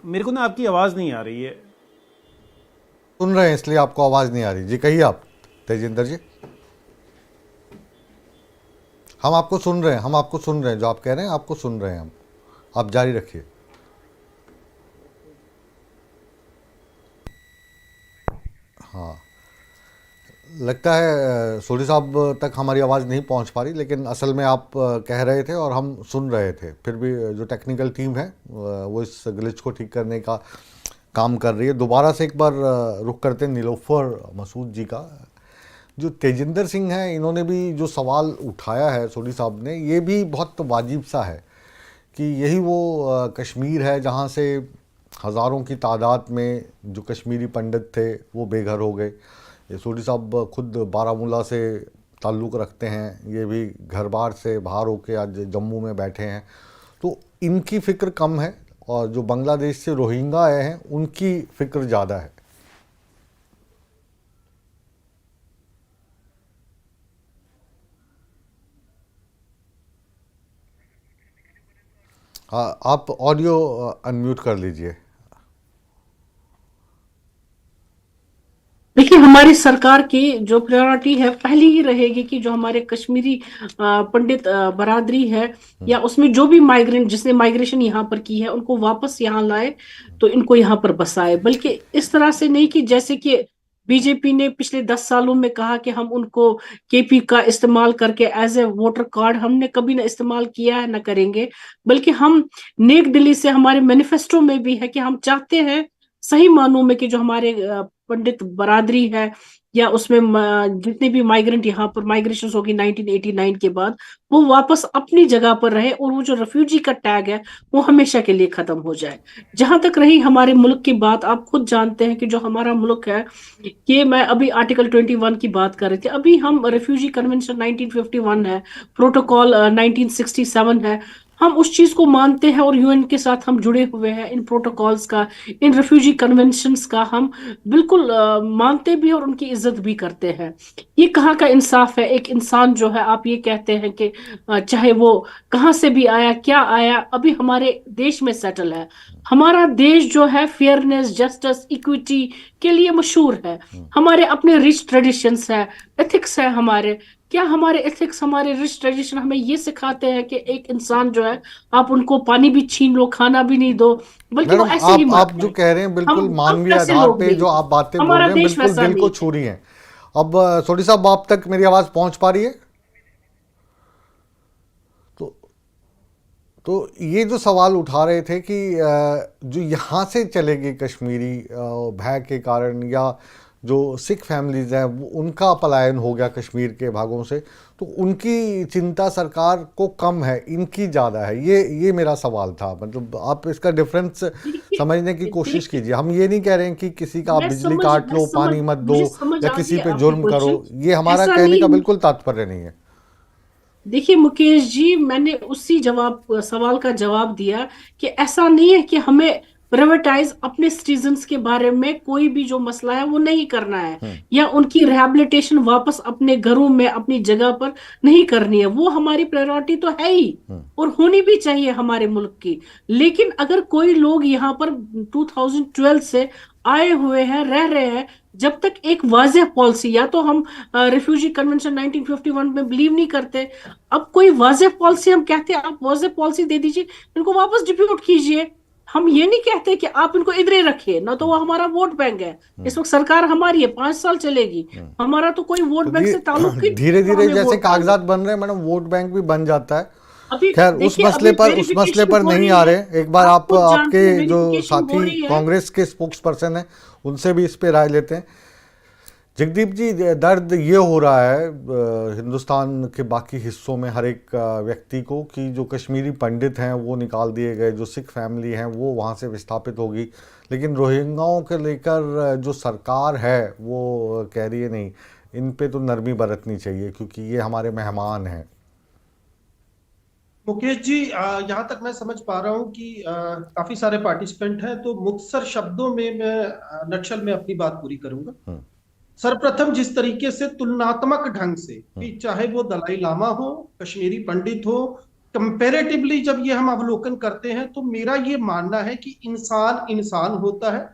S7: मेरे को ना आपकी आवाज नहीं आ रही है।
S1: सुन रहे हैं इसलिए आपको आवाज नहीं आ रही। जी कहिए आप तेजिंदर जी। हम आपको सुन रहे हैं, जो आप कह रहे हैं आपको सुन रहे हैं हम, आप जारी रखिए। हाँ, लगता है सोढी साहब तक हमारी आवाज़ नहीं पहुंच पा रही, लेकिन असल में आप कह रहे थे और हम सुन रहे थे। फिर भी जो टेक्निकल टीम है वो इस ग्लिच को ठीक करने का काम कर रही है। दोबारा से एक बार रुख करते हैं नीलोफर मसूद जी का। जो तेजिंदर सिंह हैं, इन्होंने भी जो सवाल उठाया है सोढी साहब ने, ये भी बहुत वाजिब सा है कि यही वो कश्मीर है जहाँ से हज़ारों की तादाद में जो कश्मीरी पंडित थे वो बेघर हो गए। ये सोढी साहब खुद बारामूला से ताल्लुक़ रखते हैं, ये भी घर बार से बाहर होके आज जम्मू में बैठे हैं। तो इनकी फ़िक्र कम है और जो बांग्लादेश से रोहिंग्या आए हैं उनकी फ़िक्र ज़्यादा है। हाँ, आप ऑडियो अनम्यूट कर लीजिए।
S2: देखिए, हमारी सरकार की जो प्रायोरिटी है पहली ही रहेगी कि जो हमारे कश्मीरी पंडित बरादरी है या उसमें जो भी माइग्रेंट, जिसने माइग्रेशन यहाँ पर की है, उनको वापस यहाँ लाए, तो इनको यहाँ पर बसाए। बल्कि इस तरह से नहीं कि जैसे कि बीजेपी ने पिछले 10 सालों में कहा कि हम उनको केपी का इस्तेमाल करके एज ए वोटर कार्ड, हमने कभी ना इस्तेमाल किया है, ना करेंगे। बल्कि हम नेक दिली से, हमारे मैनिफेस्टो में भी है कि हम चाहते हैं सही मानों में कि जो हमारे पंडित बरादरी है या उसमें जितने भी माइग्रेंट यहाँ पर माइग्रेशन होगी 1989 के बाद, वो वापस अपनी जगह पर रहे और वो जो रेफ्यूजी का टैग है वो हमेशा के लिए खत्म हो जाए। जहां तक रही हमारे मुल्क की बात, आप खुद जानते हैं कि जो हमारा मुल्क है, कि मैं अभी आर्टिकल 21 की बात कर रही थी, अभी हम रेफ्यूजी कन्वेंशन 1951 है, प्रोटोकॉल 1967 है, हम उस चीज को मानते हैं और यूएन के साथ हम जुड़े हुए हैं, इन प्रोटोकॉल्स का, इन रिफ्यूजी कन्वेंशंस का हम बिल्कुल मानते भी और उनकी इज्जत भी करते हैं। ये कहाँ का इंसाफ है? एक इंसान जो है, आप ये कहते हैं कि चाहे वो कहाँ से भी आया, क्या आया, अभी हमारे देश में सेटल है। हमारा देश जो है फेयरनेस, जस्टिस, इक्विटी के लिए मशहूर है। हमारे अपने रिच ट्रेडिशंस है, एथिक्स है हमारे। क्या हमारे एथिक्स, हमारे रिच ट्रेडिशन हमें ये सिखाते हैं कि एक इंसान जो है, आप उनको पानी भी छीन लो, खाना भी नहीं दो, बल्कि वो
S1: मैडम
S2: ऐसे ही मर
S1: आप जो
S2: जाए?
S1: कह रहे हैं बिल्कुल
S2: हम
S1: मानवीय
S2: कैसे
S1: आधार
S2: लोग
S1: पे
S2: नहीं
S1: जो
S2: हैं?
S1: आप बातें बोल
S2: हमारा
S1: रहे हैं
S2: देश
S1: बिल्कुल
S2: वैसा
S1: दिल को
S2: नहीं
S1: छू रही हैं। अब सोडी साहब आप तक मेरी आवाज पहुंच पा रही है? तो तो ये जो सवाल उठा रहे थे कि जो यहाँ से चले गए कश्मीरी भय के कारण, या जो सिख फैमिलीज हैं उनका पलायन हो गया कश्मीर के भागों से, तो उनकी चिंता सरकार को कम है, इनकी ज़्यादा है। ये मेरा सवाल था। मतलब आप इसका डिफरेंस समझने की कोशिश
S2: देखिए,
S1: कीजिए। हम ये नहीं कह रहे हैं कि किसी का आप बिजली काट लो, पानी मत दो,
S2: मुझे समझ
S1: या
S2: आ
S1: किसी
S2: गया
S1: पे
S2: आपकी
S1: जुर्म करो।
S2: क्वेश्चन।
S1: ये हमारा
S2: ऐसा
S1: कहने
S2: नहीं,
S1: का बिल्कुल तात्पर्य नहीं है।
S2: देखिए मुकेश जी, मैंने उसी सवाल का जवाब दिया कि ऐसा नहीं है कि हमें प्राइवेटाइज अपने सिटीजन्स के बारे में कोई भी जो मसला है वो नहीं करना है, या उनकी रिहैबिलिटेशन वापस अपने घरों में, अपनी जगह पर नहीं करनी है। वो हमारी प्रायोरिटी तो है ही, और होनी भी चाहिए हमारे मुल्क की। लेकिन अगर कोई लोग यहाँ पर 2012 से आए हुए हैं, रह रहे हैं, जब तक एक वाज़ेह पॉलिसी, या तो हम रिफ्यूजी कन्वेंशन 1951 में बिलीव नहीं करते, अब कोई वाज़ेह पॉलिसी हम कहते हैं, आप वाज़ेह पॉलिसी दे दीजिए, इनको वापस डिप्यूट कीजिए। हम ये नहीं कहते कि आप इनको इधर ही रखिए, ना तो वो हमारा वोट बैंक है। इस वक्त सरकार हमारी है, 5 साल चलेगी, हमारा तो कोई वोट
S1: तो
S2: बैंक से ताल्लुक ही नहीं,
S1: धीरे
S2: तो
S1: धीरे
S2: हमें
S1: जैसे
S2: वोट डालना।
S1: कागजात बन रहे हैं मैडम, वोट बैंक भी बन जाता है।
S2: अभी
S1: खैर
S2: देखिए, अभी
S1: उस मसले
S2: वेरिफिकेशन
S1: पर
S2: हो
S1: नहीं
S2: रही
S1: आ
S2: है,
S1: रहे। एक बार
S2: आप
S1: आप
S2: खुद
S1: आपके
S2: जानते हैं,
S1: जो
S2: वेरिफिकेशन हो
S1: साथी
S2: रही है।
S1: कांग्रेस के स्पोक्स पर्सन हैं उनसे भी इस पे राय लेते हैं। जगदीप जी, दर्द ये हो रहा है हिंदुस्तान के बाकी हिस्सों में हर एक व्यक्ति को कि जो कश्मीरी पंडित हैं वो निकाल दिए गए, जो सिख फैमिली हैं वो वहाँ से विस्थापित होगी, लेकिन रोहिंग्याओं के लेकर जो सरकार है वो कह रही है नहीं, इन पे तो नरमी बरतनी चाहिए क्योंकि ये हमारे मेहमान हैं।
S3: मुकेश जी, यहाँ तक मैं समझ पा रहा हूँ कि काफी सारे पार्टिसिपेंट हैं, तो मुख्तसर शब्दों में मैं नक्शल में अपनी बात पूरी करूंगा। सर्वप्रथम जिस तरीके से तुलनात्मक ढंग से, कि चाहे वो दलाई लामा हो, कश्मीरी पंडित हो, कंपैरेटिवली जब ये हम अवलोकन करते हैं, तो मेरा ये मानना है कि इंसान इंसान होता है।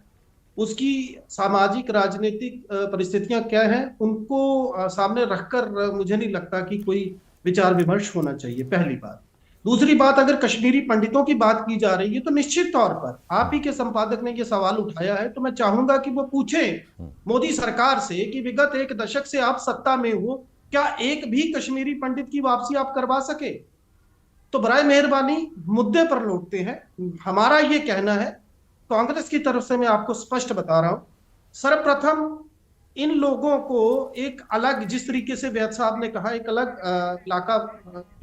S3: उसकी सामाजिक राजनीतिक परिस्थितियां क्या हैं उनको सामने रखकर मुझे नहीं लगता कि कोई विचार विमर्श होना चाहिए, पहली बात। दूसरी बात, अगर कश्मीरी पंडितों की बात की जा रही है तो निश्चित तौर पर आप ही के संपादक ने ये सवाल उठाया है, तो मैं चाहूंगा कि वो पूछें मोदी सरकार से कि विगत 1 दशक से आप सत्ता में हो, क्या एक भी कश्मीरी पंडित की वापसी आप करवा सके? तो बराए मेहरबानी मुद्दे पर लौटते हैं। हमारा ये कहना है, कांग्रेस की तरफ से मैं आपको स्पष्ट बता रहा हूं, सर्वप्रथम इन लोगों को एक अलग, जिस तरीके से वैद साहब ने कहा, एक अलग इलाका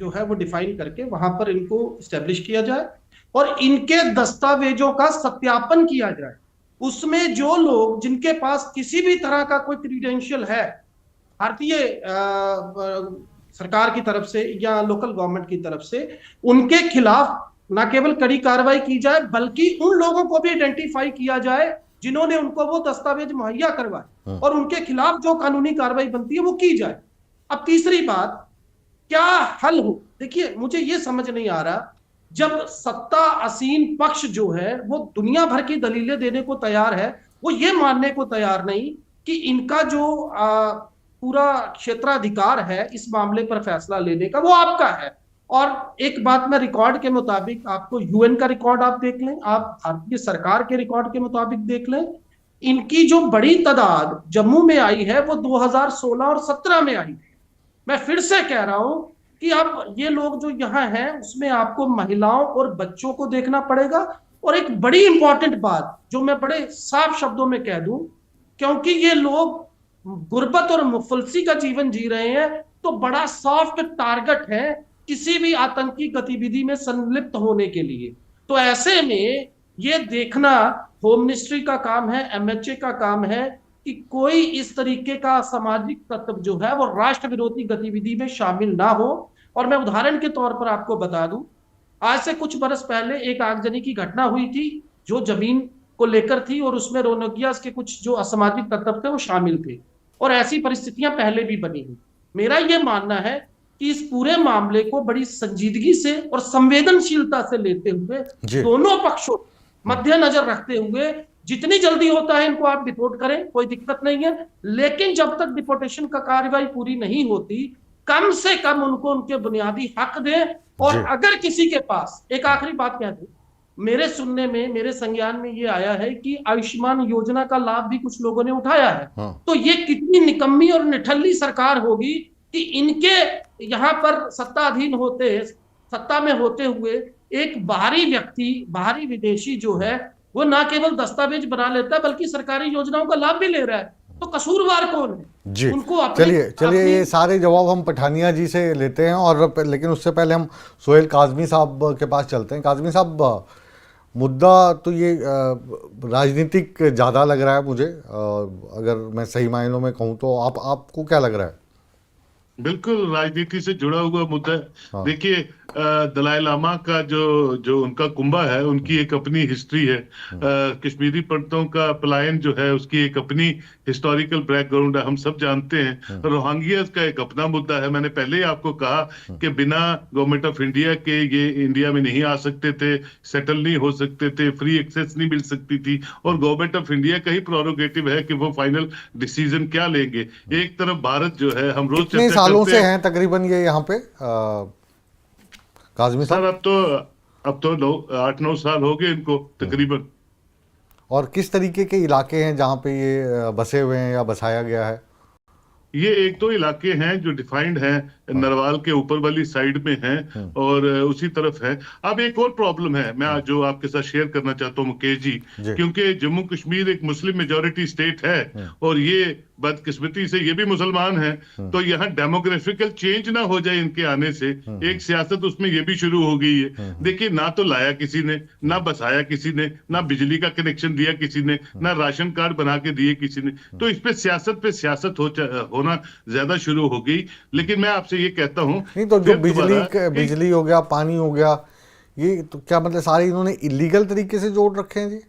S3: जो है वो डिफाइन करके वहां पर इनको स्टैब्लिश किया जाए और इनके दस्तावेजों का सत्यापन किया जाए। उसमें जो लोग जिनके पास किसी भी तरह का कोई क्रीडेंशियल है भारतीय सरकार की तरफ से या लोकल गवर्नमेंट की तरफ से, उनके खिलाफ न केवल कड़ी कार्रवाई की जाए बल्कि उन लोगों को भी आइडेंटिफाई किया जाए जिन्होंने उनको वो दस्तावेज मुहैया करवाए और उनके खिलाफ जो कानूनी कार्रवाई बनती है वो की जाए। अब तीसरी बात, क्या हल हो? देखिए, मुझे ये समझ नहीं आ रहा, जब सत्ता आसीन पक्ष जो है वो दुनिया भर की दलीलें देने को तैयार है, वो ये मानने को तैयार नहीं कि इनका जो पूरा क्षेत्राधिकार है इस मामले पर फैसला लेने का, वो आपका है। और एक बात मैं रिकॉर्ड के मुताबिक, आपको यूएन का रिकॉर्ड आप देख लें, आप भारतीय सरकार के रिकॉर्ड के मुताबिक देख लें, इनकी जो बड़ी तादाद जम्मू में आई है वो 2016 और 17 में आई। मैं फिर से कह रहा हूं कि अब ये लोग जो यहाँ हैं उसमें आपको महिलाओं और बच्चों को देखना पड़ेगा। और एक बड़ी इंपॉर्टेंट बात जो मैं बड़े साफ शब्दों में कह दूं, क्योंकि ये लोग गुर्बत और मुफलसी का जीवन जी रहे हैं, तो बड़ा सॉफ्ट टारगेट है किसी भी आतंकी गतिविधि में संलिप्त होने के लिए। तो ऐसे में ये देखना होम मिनिस्ट्री का काम है, एमएचए का काम है कि कोई इस तरीके का सामाजिक तत्व जो है वो राष्ट्र विरोधी गतिविधि में शामिल ना हो। और मैं उदाहरण के तौर पर आपको बता दूं, आज से कुछ बरस पहले एक आगजनी की घटना हुई थी जो जमीन को लेकर थी, और उसमें रोहिंग्यास के कुछ जो असामाजिक तत्व थे वो शामिल थे, और ऐसी परिस्थितियां पहले भी बनी हुई। मेरा यह मानना है कि इस पूरे मामले को बड़ी संजीदगी से और संवेदनशीलता से लेते हुए दोनों पक्षों मद्देनजर रखते हुए जितनी जल्दी होता है इनको आप डिपोर्ट करें, कोई दिक्कत नहीं है, लेकिन जब तक डिपोर्टेशन का कार्रवाई पूरी नहीं होती कम से कम उनको उनके बुनियादी हक दें। और अगर किसी के पास, एक आखिरी बात कह दूं, मेरे सुनने में, मेरे संज्ञान में ये आया है कि आयुष्मान योजना का लाभ भी कुछ लोगों ने उठाया है। तो ये कितनी निकम्मी और निठल्ली सरकार होगी कि इनके यहाँ पर सत्ताधीन होते, सत्ता में होते हुए एक बाहरी व्यक्ति, बाहरी विदेशी जो है वो ना केवल दस्तावेज बना लेता है बल्कि सरकारी योजनाओं का लाभ भी ले रहा है। तो कसूरवार कौन है?
S1: जी,
S3: उनको
S1: चलिए ये सारे जवाब हम पठानिया जी से लेते हैं, और लेकिन उससे पहले हम सोहेल काज़मी साहब के पास चलते हैं। काज़मी साहब, मुद्दा तो ये राजनीतिक ज़्यादा लग रहा है मुझे, अगर मैं सही मायनों में कहूँ तो। आपको क्या लग रहा है?
S6: बिल्कुल राजनीति से जुड़ा हुआ मुद्दा है। देखिए, दलाई लामा का जो उनका कुंभा है, उनकी एक अपनी हिस्ट्री है। कश्मीरी पंडितों का पलायन जो है उसकी एक अपनी हिस्टोरिकल बैकग्राउंड है, हम सब जानते हैं। रोहिंग्यास का एक अपना मुद्दा है। मैंने पहले ही आपको कहा कि बिना गवर्नमेंट ऑफ इंडिया के ये इंडिया में नहीं आ सकते थे, सेटल नहीं हो सकते थे, फ्री एक्सेस नहीं मिल सकती थी, और गवर्नमेंट ऑफ इंडिया का ही प्रोरोगेटिव है कि वो फाइनल डिसीजन क्या लेंगे। एक तरफ भारत जो है, हम रोज
S1: कितने सालों से हैं तकरीबन ये यहाँ पे काज़मी साहब?
S6: अब तो 8-9 साल हो गए इनको तकरीबन।
S1: और किस तरीके के इलाके हैं जहाँ पे ये बसे हुए हैं या बसाया गया है?
S6: ये एक दो इलाके हैं जो डिफाइंड हैं, नरवाल के ऊपर वाली साइड में हैं और उसी तरफ है। अब एक और प्रॉब्लम है मैं जो आपके साथ शेयर करना चाहता हूँ मुकेश जी, क्योंकि जम्मू कश्मीर एक मुस्लिम मेजॉरिटी स्टेट है और ये बदकिस्मती से ये भी मुसलमान हैं, तो यहाँ डेमोग्राफिकल चेंज ना हो जाए इनके आने से, एक सियासत उसमें ये भी शुरू हो गई है। देखिए, ना तो लाया किसी ने, ना बसाया किसी ने, ना बिजली का कनेक्शन दिया किसी ने, ना राशन कार्ड बना के दिए किसी ने, तो इस पे सियासत होना ज्यादा शुरू हो गई। लेकिन मैं आपसे ये कहता हूँ,
S1: नहीं तो जो बिजली हो गया, पानी हो गया, ये तो क्या मतलब सारे इन्होंने इलीगल तरीके से जोड़ रखे हैं जी?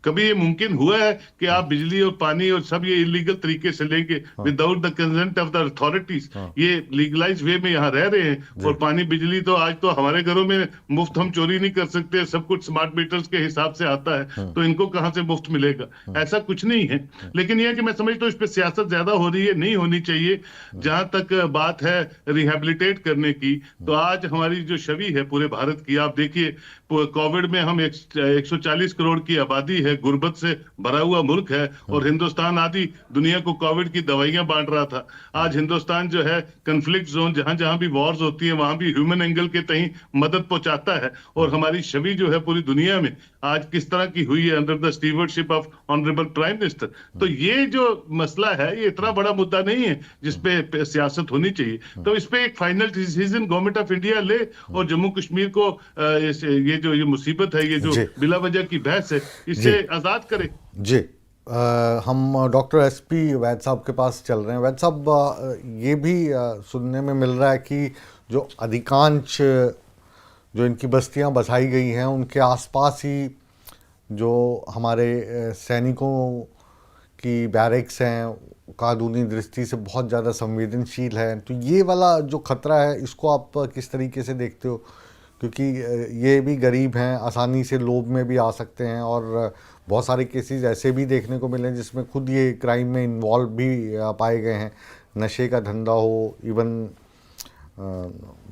S6: कभी ये मुमकिन हुआ है कि आप बिजली और पानी और सब ये इलीगल तरीके से लेंगे without the consent of the authorities? ये लीगलाइज वे में यहाँ रह रहे हैं। और पानी बिजली तो आज तो हमारे घरों में मुफ्त हम चोरी नहीं कर सकते, सब कुछ स्मार्ट मीटर्स के हिसाब से आता है, तो इनको कहाँ से मुफ्त मिलेगा? ऐसा कुछ नहीं है। लेकिन यह कि मैं समझता हूँ इस पर सियासत ज्यादा हो रही है, नहीं होनी चाहिए। जहां तक बात है रिहेबिलिटेट करने की, तो आज हमारी जो छवि है पूरे भारत की, आप देखिए कोविड में हम 140 करोड़ की आबादी है, गुर्बत से भरा हुआ मुल्क है, और हिंदुस्तान आदि दुनिया को कोविड की दवाइयां बांट रहा था। आज हिंदुस्तान जो है कन्फ्लिक्ट जोन, जहां जहां भी वॉर्स होती है वहां भी ह्यूमन एंगल के तहीं मदद पहुंचाता है। और हमारी छवि जो है पूरी दुनिया में आज किस तरह की हुई है under the stewardship of honourable prime minister. तो ये जो मसला है ये इतना बड़ा मुद्दा नहीं है जिसपे सियासत होनी चाहिए। तो इस पे एक final decision government of India ले और जम्मू कश्मीर को ये मुसीबत है, ये जो बिला वजह की बहस है, इससे आजाद करे।
S1: जी, हम डॉक्टर SP वैद साहब के पास चल रहे हैं। वैद साहब, ये भी सुनने में मिल रहा है कि जो अधिकांश जो इनकी बस्तियां बसाई गई हैं उनके आसपास ही जो हमारे सैनिकों की बैरक्स हैं, कानूनी दृष्टि से बहुत ज़्यादा संवेदनशील है। तो ये वाला जो खतरा है इसको आप किस तरीके से देखते हो? क्योंकि ये भी गरीब हैं, आसानी से लोभ में भी आ सकते हैं, और बहुत सारे केसेस ऐसे भी देखने को मिले जिसमें खुद ये क्राइम में इन्वॉल्व भी पाए गए हैं। नशे का धंधा हो, इवन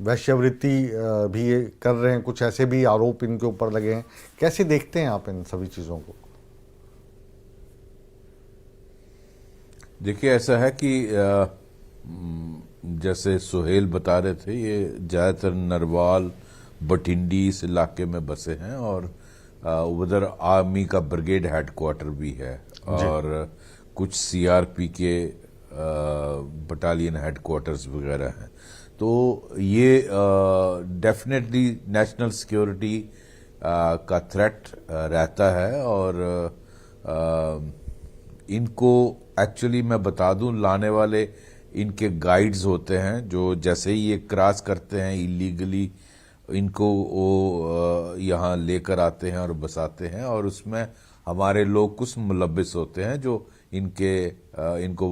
S1: वैश्यवृत्ति भी ये कर रहे हैं, कुछ ऐसे भी आरोप इनके ऊपर लगे हैं। कैसे देखते हैं आप इन सभी चीज़ों को?
S4: देखिए, ऐसा है कि जैसे सोहेल बता रहे थे, ये ज़्यादातर नरवाल, बठिंडी इस इलाके में बसे हैं, और उधर आर्मी का ब्रिगेड हेडक्वार्टर भी है, और कुछ CRP के बटालियन हेडक्वार्टर्स वगैरह हैं। तो ये डेफिनेटली नेशनल सिक्योरिटी का थ्रेट रहता है। और इनको एक्चुअली मैं बता दूं, लाने वाले इनके गाइड्स होते हैं जो जैसे ही ये क्रॉस करते हैं इलीगली इनको वो यहाँ लेकर आते हैं और बसाते हैं, और उसमें हमारे लोग कुछ मुलव्विस होते हैं जो इनको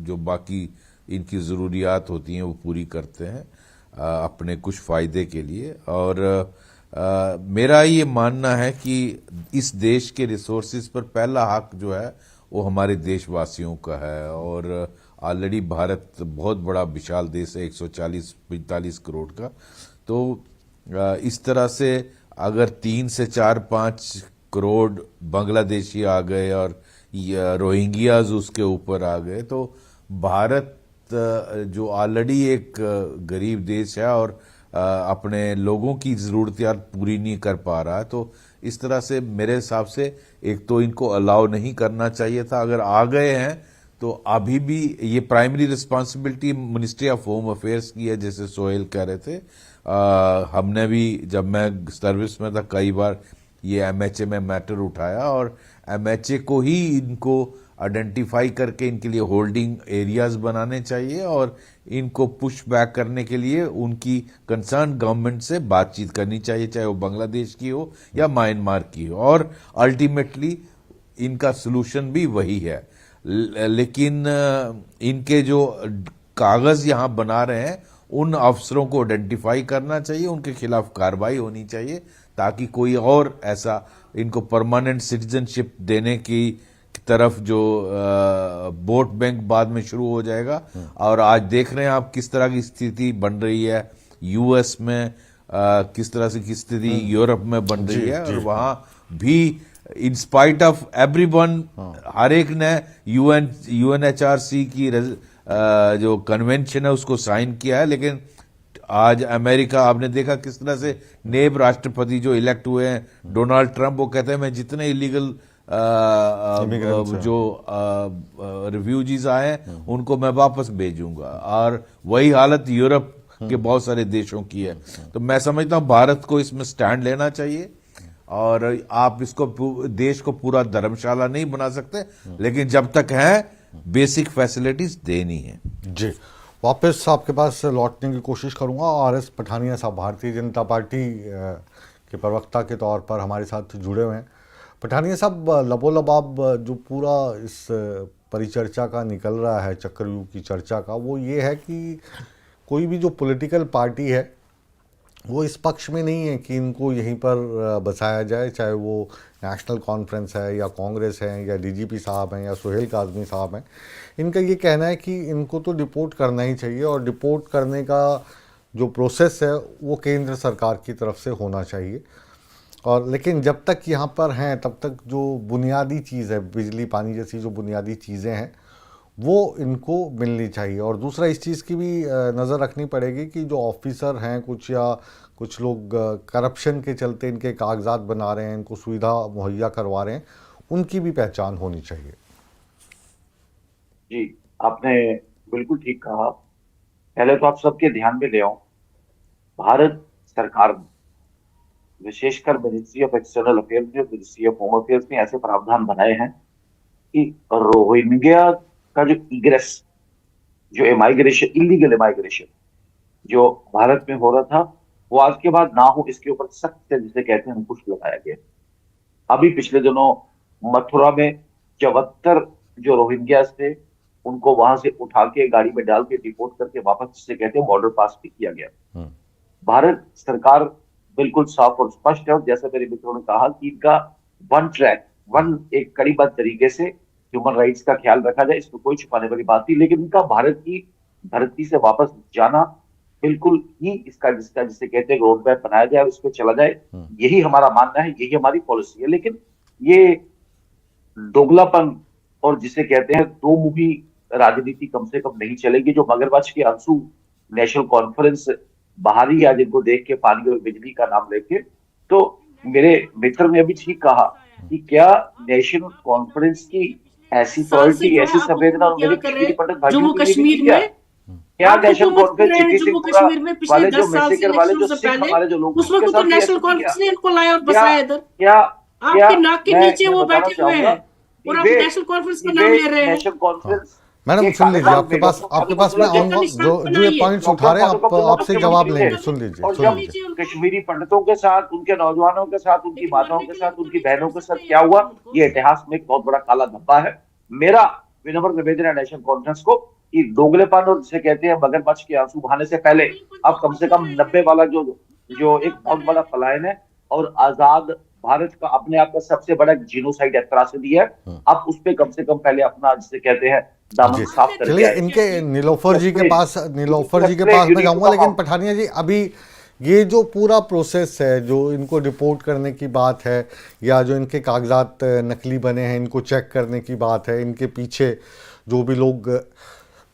S4: जो बाकी इनकी ज़रूरियात होती हैं वो पूरी करते हैं अपने कुछ फ़ायदे के लिए। और मेरा ये मानना है कि इस देश के रिसोर्सेज पर पहला हक जो है वो हमारे देशवासियों का है। और ऑलरेडी भारत बहुत बड़ा विशाल देश है, 140-45 करोड़ का। तो इस तरह से अगर 3 से 4-5 करोड़ बांग्लादेशी आ गए और रोहिंग्याज उसके ऊपर आ गए, तो भारत जो ऑलरेडी एक गरीब देश है और अपने लोगों की ज़रूरतियात पूरी नहीं कर पा रहा है, तो इस तरह से मेरे हिसाब से एक तो इनको अलाउ नहीं करना चाहिए था। अगर आ गए हैं तो अभी भी ये primary responsibility ministry of home affairs की है, जैसे सोहेल कह रहे थे। हमने भी जब मैं सर्विस में था कई बार ये एमएचए में मैटर उठाया, और एमएचए को ही इनको आइडेंटिफाई करके इनके लिए होल्डिंग एरियाज बनाने चाहिए और इनको पुश बैक करने के लिए उनकी कंसर्न गवर्नमेंट से बातचीत करनी चाहिए, चाहे वो बांग्लादेश की हो या म्यांमार की हो, और अल्टीमेटली इनका सलूशन भी वही है। लेकिन इनके जो कागज यहाँ बना रहे हैं उन अफसरों को आइडेंटिफाई करना चाहिए, उनके खिलाफ कार्रवाई होनी चाहिए, ताकि कोई और ऐसा इनको परमानेंट सिटीजनशिप देने की तरफ जो वोट बैंक बाद में शुरू हो जाएगा। और आज देख रहे हैं आप किस तरह की स्थिति बन रही है यूएस में, किस तरह से की स्थिति यूरोप में बन रही है, और वहां भी इन स्पाइट ऑफ एवरीवन हर एक ने यूएनएचआरसी की जो कन्वेंशन है उसको साइन किया है। लेकिन आज अमेरिका आपने देखा किस तरह से नेब राष्ट्रपति जो इलेक्ट हुए हैं डोनाल्ड ट्रंप, वो कहते हैं मैं जितने इलीगल जो रिफ्यूजीज आए हैं उनको मैं वापस भेजूंगा, और वही हालत यूरोप के बहुत सारे देशों की है। तो मैं समझता हूं भारत को इसमें स्टैंड लेना चाहिए, और आप इसको देश को पूरा धर्मशाला नहीं बना सकते, लेकिन जब तक है बेसिक फैसिलिटीज देनी है।
S1: जी, वापस आपके पास लौटने की कोशिश करूंगा। आरएस पठानिया साहब भारतीय जनता पार्टी के प्रवक्ता के तौर पर हमारे साथ जुड़े हुए हैं। पठानिया साहब, लबोलबाब जो पूरा इस परिचर्चा का निकल रहा है, चक्रव्यूह की चर्चा का, वो ये है कि कोई भी जो पॉलिटिकल पार्टी है वो इस पक्ष में नहीं है कि इनको यहीं पर बसाया जाए, चाहे वो नेशनल कॉन्फ्रेंस है या कांग्रेस है या डीजीपी साहब हैं या सोहेल काज़मी साहब हैं। इनका ये कहना है कि इनको तो डिपोर्ट करना ही चाहिए, और डिपोर्ट करने का जो प्रोसेस है वो केंद्र सरकार की तरफ से होना चाहिए। और लेकिन जब तक यहाँ पर हैं तब तक जो बुनियादी चीज़ है, बिजली पानी जैसी जो बुनियादी चीज़ें हैं वो इनको मिलनी चाहिए। और दूसरा इस चीज़ की भी नज़र रखनी पड़ेगी कि जो ऑफिसर हैं कुछ लोग करप्शन के चलते इनके कागजात बना रहे हैं, इनको सुविधा मुहैया करवा रहे हैं, उनकी भी पहचान होनी चाहिए।
S5: जी, आपने बिल्कुल ठीक कहा। पहले तो आप सबके ध्यान में ले आओ, भारत सरकार विशेषकर मिनिस्ट्री ऑफ एक्सटर्नल अफेयर्स ने, मिनिस्ट्री ऑफ होम अफेयर्स ने ऐसे प्रावधान बनाए हैं कि रोहिंग्या का जो इग्रेस, जो इमाइग्रेशन, इलीगल इमाइग्रेशन जो भारत में हो रहा था, वो आज के बाद ना हो, इसके ऊपर सख्त से जिसे कहते हैं अंकुश लगाया गया। अभी पिछले दिनों मथुरा में 74 जो रोहिंग्यास थे उनको वहां से उठा के गाड़ी में डाल के डिपोर्ट करके वापस जिसे कहते हैं बॉर्डर पास भी किया गया। भारत सरकार बिल्कुल साफ और स्पष्ट है, और जैसा मेरे मित्रों ने कहा कि इनका वन ट्रैक, एक कड़ीबद्ध तरीके से ह्यूमन राइट्स का ख्याल रखा जाए, इसमें कोई छुपाने वाली बात नहीं। लेकिन इनका भारत की धरती से वापस जाना बिल्कुल ही इसका जिसे कहते हैं रोड मैप बनाया जाए, उस पर चला जाए, यही हमारा मानना है, यही हमारी पॉलिसी है। लेकिन ये दोगलापन और जिसे कहते हैं दो मुही राजनीति कम से कम नहीं चलेगी। जो मगरमच्छ के आंसू नेशनल कॉन्फ्रेंस बाहरी आज इनको देख के पानी और बिजली का नाम लेके, तो मेरे मित्र ने अभी ठीक कहा कि क्या नेशनल कॉन्फ्रेंस की ऐसी अथॉरिटी, ऐसी संवेदना मेरे कश्मीरी पंडित भाइयों के लिए भी क्या नेशनल कॉन्फ्रेंस
S2: जम्मू कश्मीर में पिछले 10 साल से इलेक्शन से पहले उस वक्त तो नेशनल कॉन्फ्रेंस ने इनको लाया और बसाया इधर। आपके नाक के नीचे वो बैठे हुए हैं और आप नेशनल कॉन्फ्रेंस का नाम ले रहे हैं।
S5: नेशनल कॉन्फ्रेंस
S1: मैडम
S5: ये
S1: सुन लीजिए,
S5: कार्यकाल
S1: आपके
S5: में
S1: पास मैं आऊंगा, जो ये पॉइंट्स उठा रहे हैं आप आपसे जवाब लेंगे, सुन लीजिए
S5: और
S1: सुन
S5: जब
S1: लीजिए।
S5: कश्मीरी पंडितों के साथ, उनके नौजवानों के साथ, उनकी माताओं के साथ, उनकी बहनों के साथ क्या हुआ, ये इतिहास में एक बहुत बड़ा काला धब्बा है। मेरा विनम्र निवेदन है नेशनल कॉन्फ्रेंस को कि दोगलेपन और जिसे कहते हैं मगरमच्छ के आंसू बहाने से पहले अब कम से कम 90 वाला जो जो एक बहुत बड़ा पलायन है और आजाद भारत का अपने आप का सबसे बड़ा जीनोसाइड त्रासदी है, अब उस पे कम से कम पहले अपना जिसे कहते हैं दामन साफ करके
S1: चलिए
S5: आए।
S1: इनके नीलोफर जी के पास मैं जाऊंगा, लेकिन पठानिया जी अभी ये जो पूरा प्रोसेस है, जो इनको डिपोर्ट करने की बात है या जो इनके कागजात नकली बने हैं इनको चेक करने की बात है, इनके पीछे जो भी लोग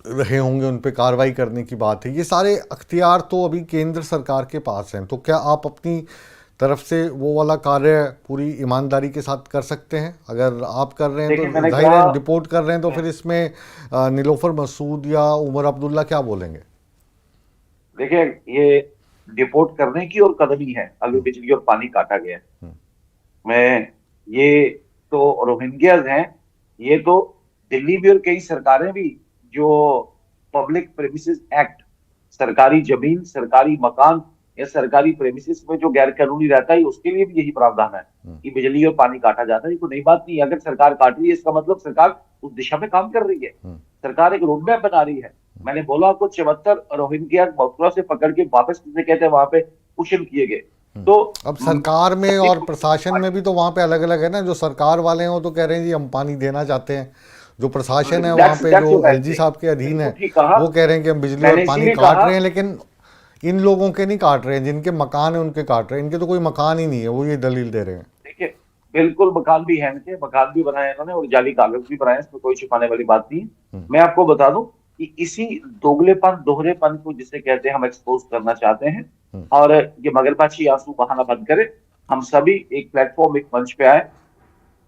S1: रहे होंगे उन पे कार्रवाई करने की बात है, ये सारे अख्तियार तो अभी केंद्र सरकार के पास हैं। तो क्या आप अपनी तरफ से वो वाला कार्य पूरी ईमानदारी के साथ कर सकते हैं? अगर आप कर रहे हैं तो जाहिर है, डिपोर्ट कर रहे हैं तो फिर इसमें नीलोफर मसूद या उमर अब्दुल्ला क्या बोलेंगे?
S5: देखिए, ये डिपोर्ट करने की और कदमी है, अभी बिजली और पानी काटा गया है। मैं ये तो रोहिंग्याज हैं, ये तो दिल्ली भी और कई सरकारें भी जो पब्लिक प्रेमिसेस एक्ट, सरकारी जमीन, सरकारी मकान या सरकारी प्रेमिसेस में जो गैर कानूनी रहता है उसके लिए भी यही प्रावधान है कि बिजली और पानी काटा जाता है। ये कोई नई बात नहीं है। अगर सरकार काट रही है इसका मतलब सरकार उस दिशा में काम कर रही है, सरकार एक रोड मैप बना रही है। मैंने बोला आपको 74 रोहिंग्या मथुरा से पकड़ के वापस जिसे कहते हैं वहां पे कुशन किए गए। तो
S1: अब सरकार में और प्रशासन में भी तो वहां पे अलग अलग है ना। जो सरकार वाले हैं वो तो कह रहे हैं जी हम पानी देना चाहते हैं, जो प्रशासन है वहां पे जो एलजी साहब के अधीन है वो कह रहे हैं कि हम बिजली और पानी काट रहे हैं, लेकिन इन लोगों के नहीं काट रहे हैं, जिनके मकान है उनके काट रहे हैं। इनके तो कोई मकान ही नहीं है, वो ये दलील दे रहे हैं।
S5: देखिए, बिल्कुल मकान भी है इनके, मकान भी बनाए इन्होंने और जाली कागज भी बनाए, इसमें कोई छुपाने वाली बात नहीं। मैं आपको बता दूं कि इसी दोगलेपन, दोहरेपन को जिसे कहते हैं हम एक्सपोज करना चाहते हैं और ये मगरमच्छी आंसू बहाना बंद करें। हम सभी एक प्लेटफॉर्म, एक मंच पे आए।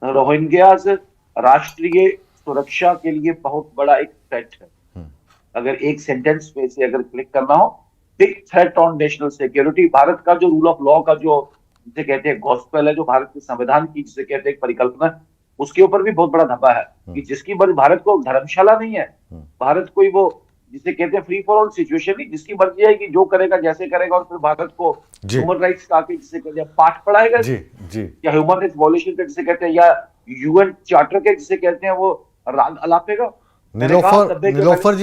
S5: रोहिंग्याज राष्ट्रीय सुरक्षा के लिए बहुत बड़ा एक थ्रेट है। अगर एक सेंटेंस में से अगर क्लिक करना हो, big threat on national security. Bharat का जो रूल ऑफ लॉ का जो जिसे कहते हैं गॉस्पेल है, जो भारत के संविधान की जिसे कहते हैं परिकल्पना, उसके ऊपर भी बहुत बड़ा धब्बा है कि जिसकी भारत को धर्मशाला नहीं है, भारत कोई वो जिसे कहते हैं फ्री फॉर ऑल सिचुएशन नहीं, जिसकी मर्जी है कि जो करेगा जैसे करेगा और फिर भारत को ह्यूमन राइट्स का जिसे कहते हैं पाठ पढ़ाएगा या ह्यूमन राइट्स वॉल्यूशन का जिसे कहते हैं या यूएन चार्टर के जिसे कहते हैं वो राग अलापेगा।
S1: नीलोफर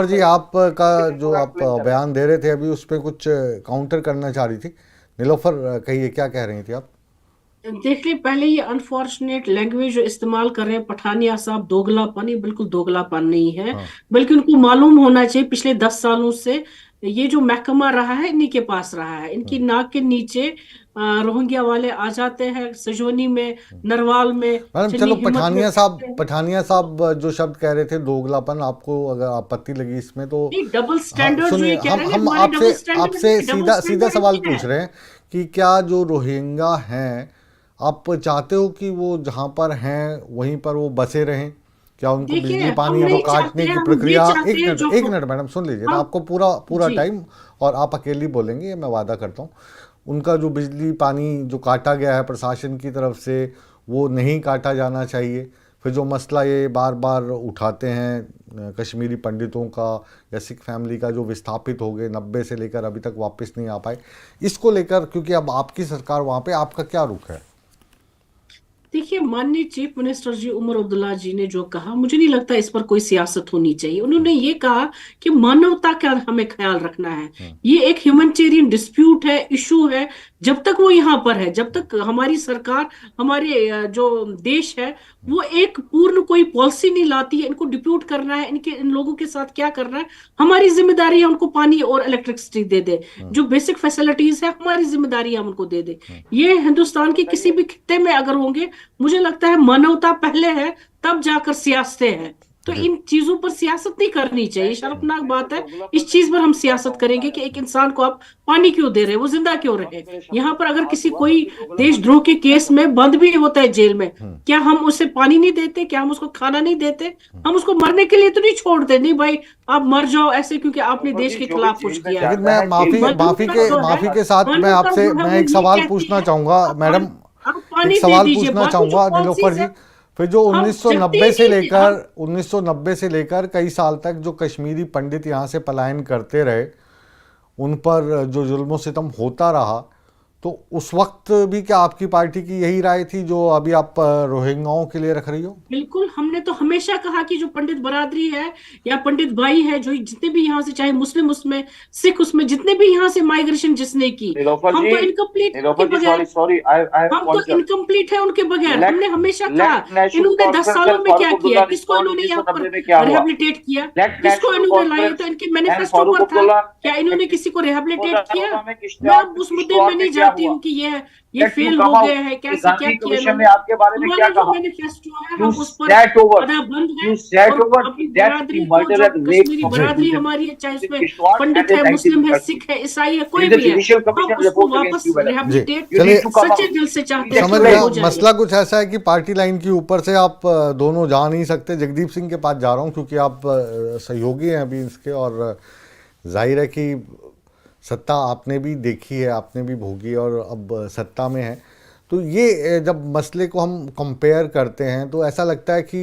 S1: जी आपका जो आप बयान दे रहे थे अभी उस पर कुछ काउंटर करना चाह रही थी। नीलोफर कहिए, क्या कह रही थी आप?
S2: देखिए, पहले ये अनफॉर्चुनेट लैंग्वेज जो इस्तेमाल कर रहे हैं पठानिया साहब, दोगलापन, ये बिल्कुल दोगलापन नहीं है। बल्कि उनको मालूम होना चाहिए पिछले 10 सालों से ये जो महकमा रहा है इन्हीं के पास रहा है। इनकी नाक के नीचे रोहिंग्या वाले आ जाते हैं, सजोनी में, नरवाल में।
S1: मैडम चलो, पठानिया साहब जो शब्द कह रहे थे दोगलापन, आपको अगर आपत्ति लगी इसमें तो
S2: डबल स्टैंडर्ड
S1: सुनिए, हम आपसे सीधा सवाल पूछ रहे हैं कि क्या जो रोहिंग्या हैं, आप चाहते हो कि वो जहां पर हैं वहीं पर वो बसे रहें? क्या उनको बिजली पानी तो काटने की प्रक्रिया? एक मिनट मैडम सुन लीजिए ना, आपको पूरा टाइम और आप अकेली बोलेंगे, मैं वादा करता हूँ। उनका जो बिजली पानी जो काटा गया है प्रशासन की तरफ से, वो नहीं काटा जाना चाहिए। फिर जो मसला ये बार बार उठाते हैं कश्मीरी पंडितों का या सिख फैमिली का जो विस्थापित हो गए 90 से लेकर अभी तक वापस नहीं आ पाए, इसको लेकर क्योंकि अब आपकी सरकार वहाँ पे, आपका क्या रुख है?
S2: देखिए, माननीय चीफ मिनिस्टर जी उमर अब्दुल्ला जी ने जो कहा, मुझे नहीं लगता इस पर कोई सियासत होनी चाहिए। उन्होंने ये कहा कि मानवता का हमें ख्याल रखना है। ये एक ह्यूमैनिटेरियन डिस्प्यूट है, इशू है। जब तक वो यहाँ पर है, जब तक हमारी सरकार, हमारे जो देश है वो एक पूर्ण कोई पॉलिसी नहीं लाती है, इनको डिप्यूट करना है, इन लोगों के साथ क्या करना है, हमारी जिम्मेदारी है उनको पानी और इलेक्ट्रिसिटी दे दे, जो बेसिक फैसिलिटीज है हमारी जिम्मेदारी है हम उनको दे दे। ये हिंदुस्तान के किसी भी खित्ते में अगर होंगे, मुझे लगता है मानवता पहले है, तब जाकर सियासतें हैं। तो इन चीजों पर सियासत नहीं करनी चाहिए। शर्मनाक बात है, इस चीज पर हम सियासत करेंगे कि एक इंसान को आप पानी क्यों दे रहे, वो जिंदा क्यों रहे। यहाँ पर अगर किसी कोई देशद्रोह के केस में बंद भी होता है जेल में, क्या हम उसे पानी नहीं देते? क्या हम उसको खाना नहीं देते? हम उसको मरने के लिए तो नहीं छोड़ते, नहीं भाई आप मर जाओ ऐसे क्योंकि आपने देश के खिलाफ कुछ किया।
S1: लेकिन मैं माफी के साथ मैं एक सवाल पूछना चाहूंगा मैडम, एक सवाल पूछना चाहूंगा नीलोफर जी। फिर जो
S2: हम
S1: 1990
S2: चाहते
S1: से
S2: ही नहीं,
S1: लेकर 1990 से लेकर कई साल तक जो कश्मीरी पंडित यहाँ से पलायन करते रहे, उन पर जो जुल्म सितम होता रहा, तो उस वक्त भी क्या आपकी पार्टी की यही राय थी जो अभी आप रोहिंग्याओं के लिए रख रही हो?
S2: बिल्कुल, हमने तो हमेशा कहा कि जो पंडित बरादरी है या पंडित भाई है, जो जितने भी यहाँ से, चाहे मुस्लिम उसमें, सिख उसमें, जितने भी यहाँ से माइग्रेशन जिसने की,
S5: नीलोफर
S2: हम
S5: जी,
S2: तो इनकम्प्लीट
S5: नीलोफर
S2: के
S5: जी,
S2: बगैर,
S5: सॉरी, आई
S2: हम तो इनकम्प्लीट है उनके बगैर।
S5: Let-
S2: हमने हमेशा
S5: let
S2: कहा,
S5: National
S2: इन्होंने 10
S5: Conference
S2: सालों
S5: and
S2: में क्या
S5: Farooq
S2: किया,
S5: Abdullah
S2: किसको
S5: respond
S2: इन्होंने यहाँ
S5: 1990
S2: पर
S5: में क्या हुआ?
S2: रिहेबिलिटेट किया,
S5: Let
S2: किसको
S5: National
S2: इन्होंने लाया,
S5: Conference
S2: तो इनके
S5: and
S2: मैनिफेस्टो
S5: Farooq
S2: पर था,
S5: Abdullah
S2: क्या इन्होंने किसी को रिहेबिलिटेट किया?
S5: में
S2: मैं अब उस मुद्दे में नहीं जाती हूँ कि ये फेल हो गए हैं, कैसे क्या किया
S5: कमीशन
S2: इन्होंने।
S5: ने आपके बारे में क्या
S2: हमारा जो
S5: कहा?
S2: मैनिफेस्टो है,
S5: You
S2: हम उस पर
S5: sat over,
S2: आधा बंद है,
S5: you sat
S2: और
S5: over
S2: अपनी
S5: death,
S2: बरादरी
S5: the
S2: को,
S5: murder
S2: जो
S5: and rape
S2: कश्मीरी
S5: of
S2: बरादरी
S5: Muslims
S2: हमारी है, चाहे उसमें
S5: Kishtwar
S2: पंडित
S5: and
S2: है,
S5: the
S2: मुस्लिम है,
S5: 1930.
S2: सिख है, ईसाई है, कोई
S5: There is a
S2: भी है,
S5: judicial
S2: हम
S5: commission
S2: उसको
S5: report against
S2: वापस
S5: you, madam.
S2: Rehabilitate
S5: You need to come
S2: सच्चे
S5: out.
S2: दिल से चाहते
S5: Please
S2: हैं
S1: समझ
S2: कि
S1: गया।
S2: हो जाए।
S1: मसला कुछ ऐसा है कि पार्टी लाइन के ऊपर से आप दोनों जा नहीं सकते। जगदीप सिंह के पास जा रहा हूँ क्योंकि आप सहयोगी हैं अभी इसके, और जाहिर है कि सत्ता आपने भी देखी है, आपने भी भोगी और अब सत्ता में है। तो ये जब मसले को हम कंपेयर करते हैं तो ऐसा लगता है कि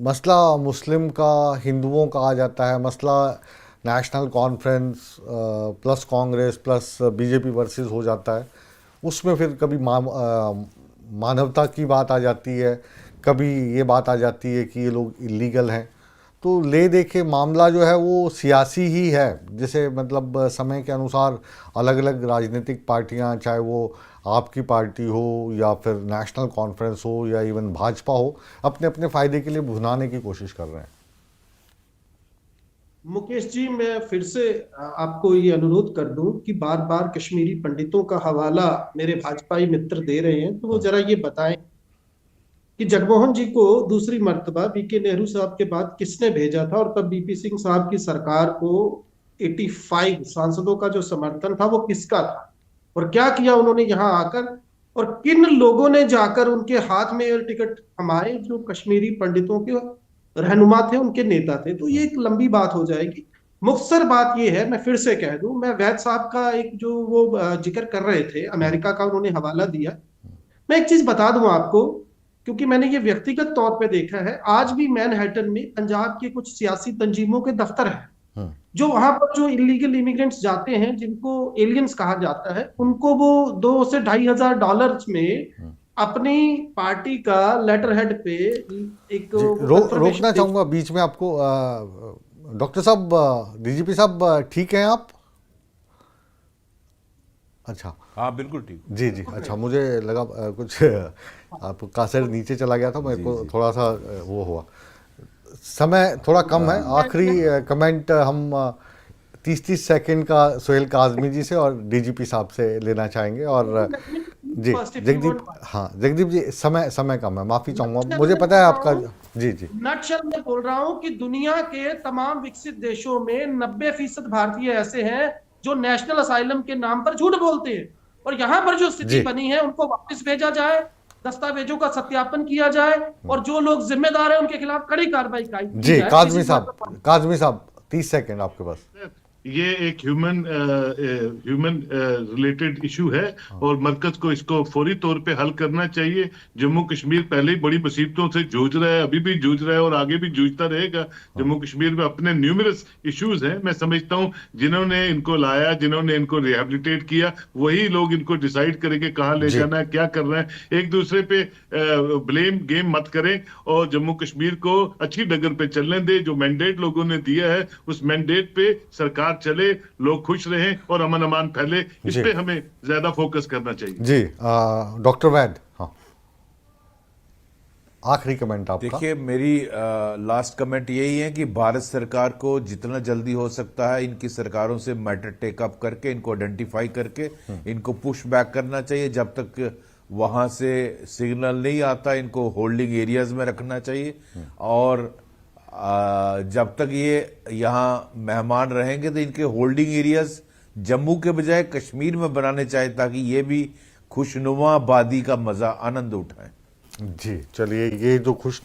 S1: मसला मुस्लिम का, हिंदुओं का आ जाता है, मसला national conference plus Congress plus BJP versus हो जाता है। उसमें फिर कभी मानवता की बात आ जाती है, कभी ये बात आ जाती है कि ये लोग इलीगल हैं। तो ले देखे मामला जो है वो सियासी ही है, जैसे मतलब समय के अनुसार अलग अलग राजनीतिक पार्टियां, चाहे वो आपकी पार्टी हो या फिर नेशनल कॉन्फ्रेंस हो या इवन भाजपा हो, अपने अपने फ़ायदे के लिए भुनाने की कोशिश कर रहे हैं।
S3: मुकेश जी, मैं फिर से आपको ये अनुरोध कर दूं कि बार बार कश्मीरी पंडितों का हवाला मेरे भाजपाई मित्र दे रहे हैं, तो वो जरा ये बताएं कि जगमोहन जी को दूसरी मर्तबा बीके नेहरू साहब के बाद किसने भेजा था, और तब बीपी सिंह साहब की सरकार को 85 सांसदों का जो समर्थन था वो किसका था, और क्या किया उन्होंने यहाँ आकर, और किन लोगों ने जाकर उनके हाथ में एयर टिकट थमाए जो कश्मीरी पंडितों के रहनुमा थे, उनके नेता थे। तो ये एक लंबी बात हो जाएगी। मुख्तसर बात ये है, मैं फिर से कह दूं, मैं वैद साहब का एक जो वो जिक्र कर रहे थे, अमेरिका का उन्होंने हवाला दिया, मैं एक चीज बता दूं आपको, क्योंकि मैंने ये व्यक्तिगत तौर पे देखा है। आज भी मैनहट्टन में पंजाब के कुछ सियासी तंजीमों के दफ्तर हैं, जो वहां पर जो इलीगल इमिग्रेंट्स जाते हैं, जिनको एलियंस कहा जाता है, उनको वो $2,000 से $2,500 में अपनी पार्टी का लेटर हेड पे एक
S1: रोकना चाहूंगा बीच में आपको। डॉक्टर साहब, डीजीपी साहब, ठीक हैं आप? अच्छा,
S4: हाँ बिल्कुल ठीक।
S1: जी जी, अच्छा, मुझे लगा कुछ आपका सर नीचे चला गया था, मेरे को थोड़ा सा वो हुआ। समय थोड़ा कम है, आखिरी कमेंट हम 30-30 सेकंड का सोहेल काजमी जी से और डीजीपी साहब से लेना चाहेंगे। और जी जगदीप, हाँ जगदीप जी, समय कम है, माफी चाहूंगा, मुझे पता है आपका। जी जी,
S3: नटशल में बोल रहा हूं कि दुनिया के तमाम विकसित देशों में 90% भारतीय ऐसे हैं जो नेशनल असाइलम के नाम पर झूठ बोलते हैं, और यहाँ पर जो स्थिति बनी है उनको वापस भेजा जाए, दस्तावेजों का सत्यापन किया जाए, और जो लोग जिम्मेदार हैं उनके खिलाफ कड़ी कार्रवाई की जाए।
S1: जी काजमी साहब 30 सेकंड आपके पास।
S6: ये एक ह्यूमन रिलेटेड इशू है और मरकज को इसको फौरी तौर पे हल करना चाहिए। जम्मू कश्मीर पहले ही बड़ी मुसीबतों से जूझ रहा है, अभी भी जूझ रहा है और आगे भी जूझता रहेगा। जम्मू कश्मीर में अपने न्यूमरस इश्यूज हैं। मैं समझता हूं जिन्होंने इनको लाया, जिन्होंने इनको रिहेबिलिटेट किया, वही लोग इनको डिसाइड करेंगे कहाँ ले जाना है, क्या करना है। एक दूसरे पे ब्लेम गेम मत करें और जम्मू कश्मीर को अच्छी डगर पे चलने दे। जो मैंडेट लोगों ने दिया है उस मैंडेट पे सरकार चले, लोग खुश रहें और अमन अमान फैले, इस पे हमें ज्यादा फोकस करना चाहिए।
S1: जी डॉक्टर वैद, हाँ आखिरी कमेंट आपका।
S4: देखिए, मेरी लास्ट कमेंट यही है कि भारत सरकार को जितना जल्दी हो सकता है इनकी सरकारों से मैटर टेकअप करके, इनको आइडेंटिफाई करके इनको पुश बैक करना चाहिए। जब तक वहां से सिग्नल नहीं आता इनको होल्डिंग एरियाज में रखना चाहिए, और जब तक ये यहाँ मेहमान रहेंगे तो इनके होल्डिंग एरियाज जम्मू के बजाय कश्मीर में बनाने चाहिए, ताकि ये भी खुशनुमा आबादी का मजा आनंद उठाएं।
S1: जी चलिए, ये जो खुश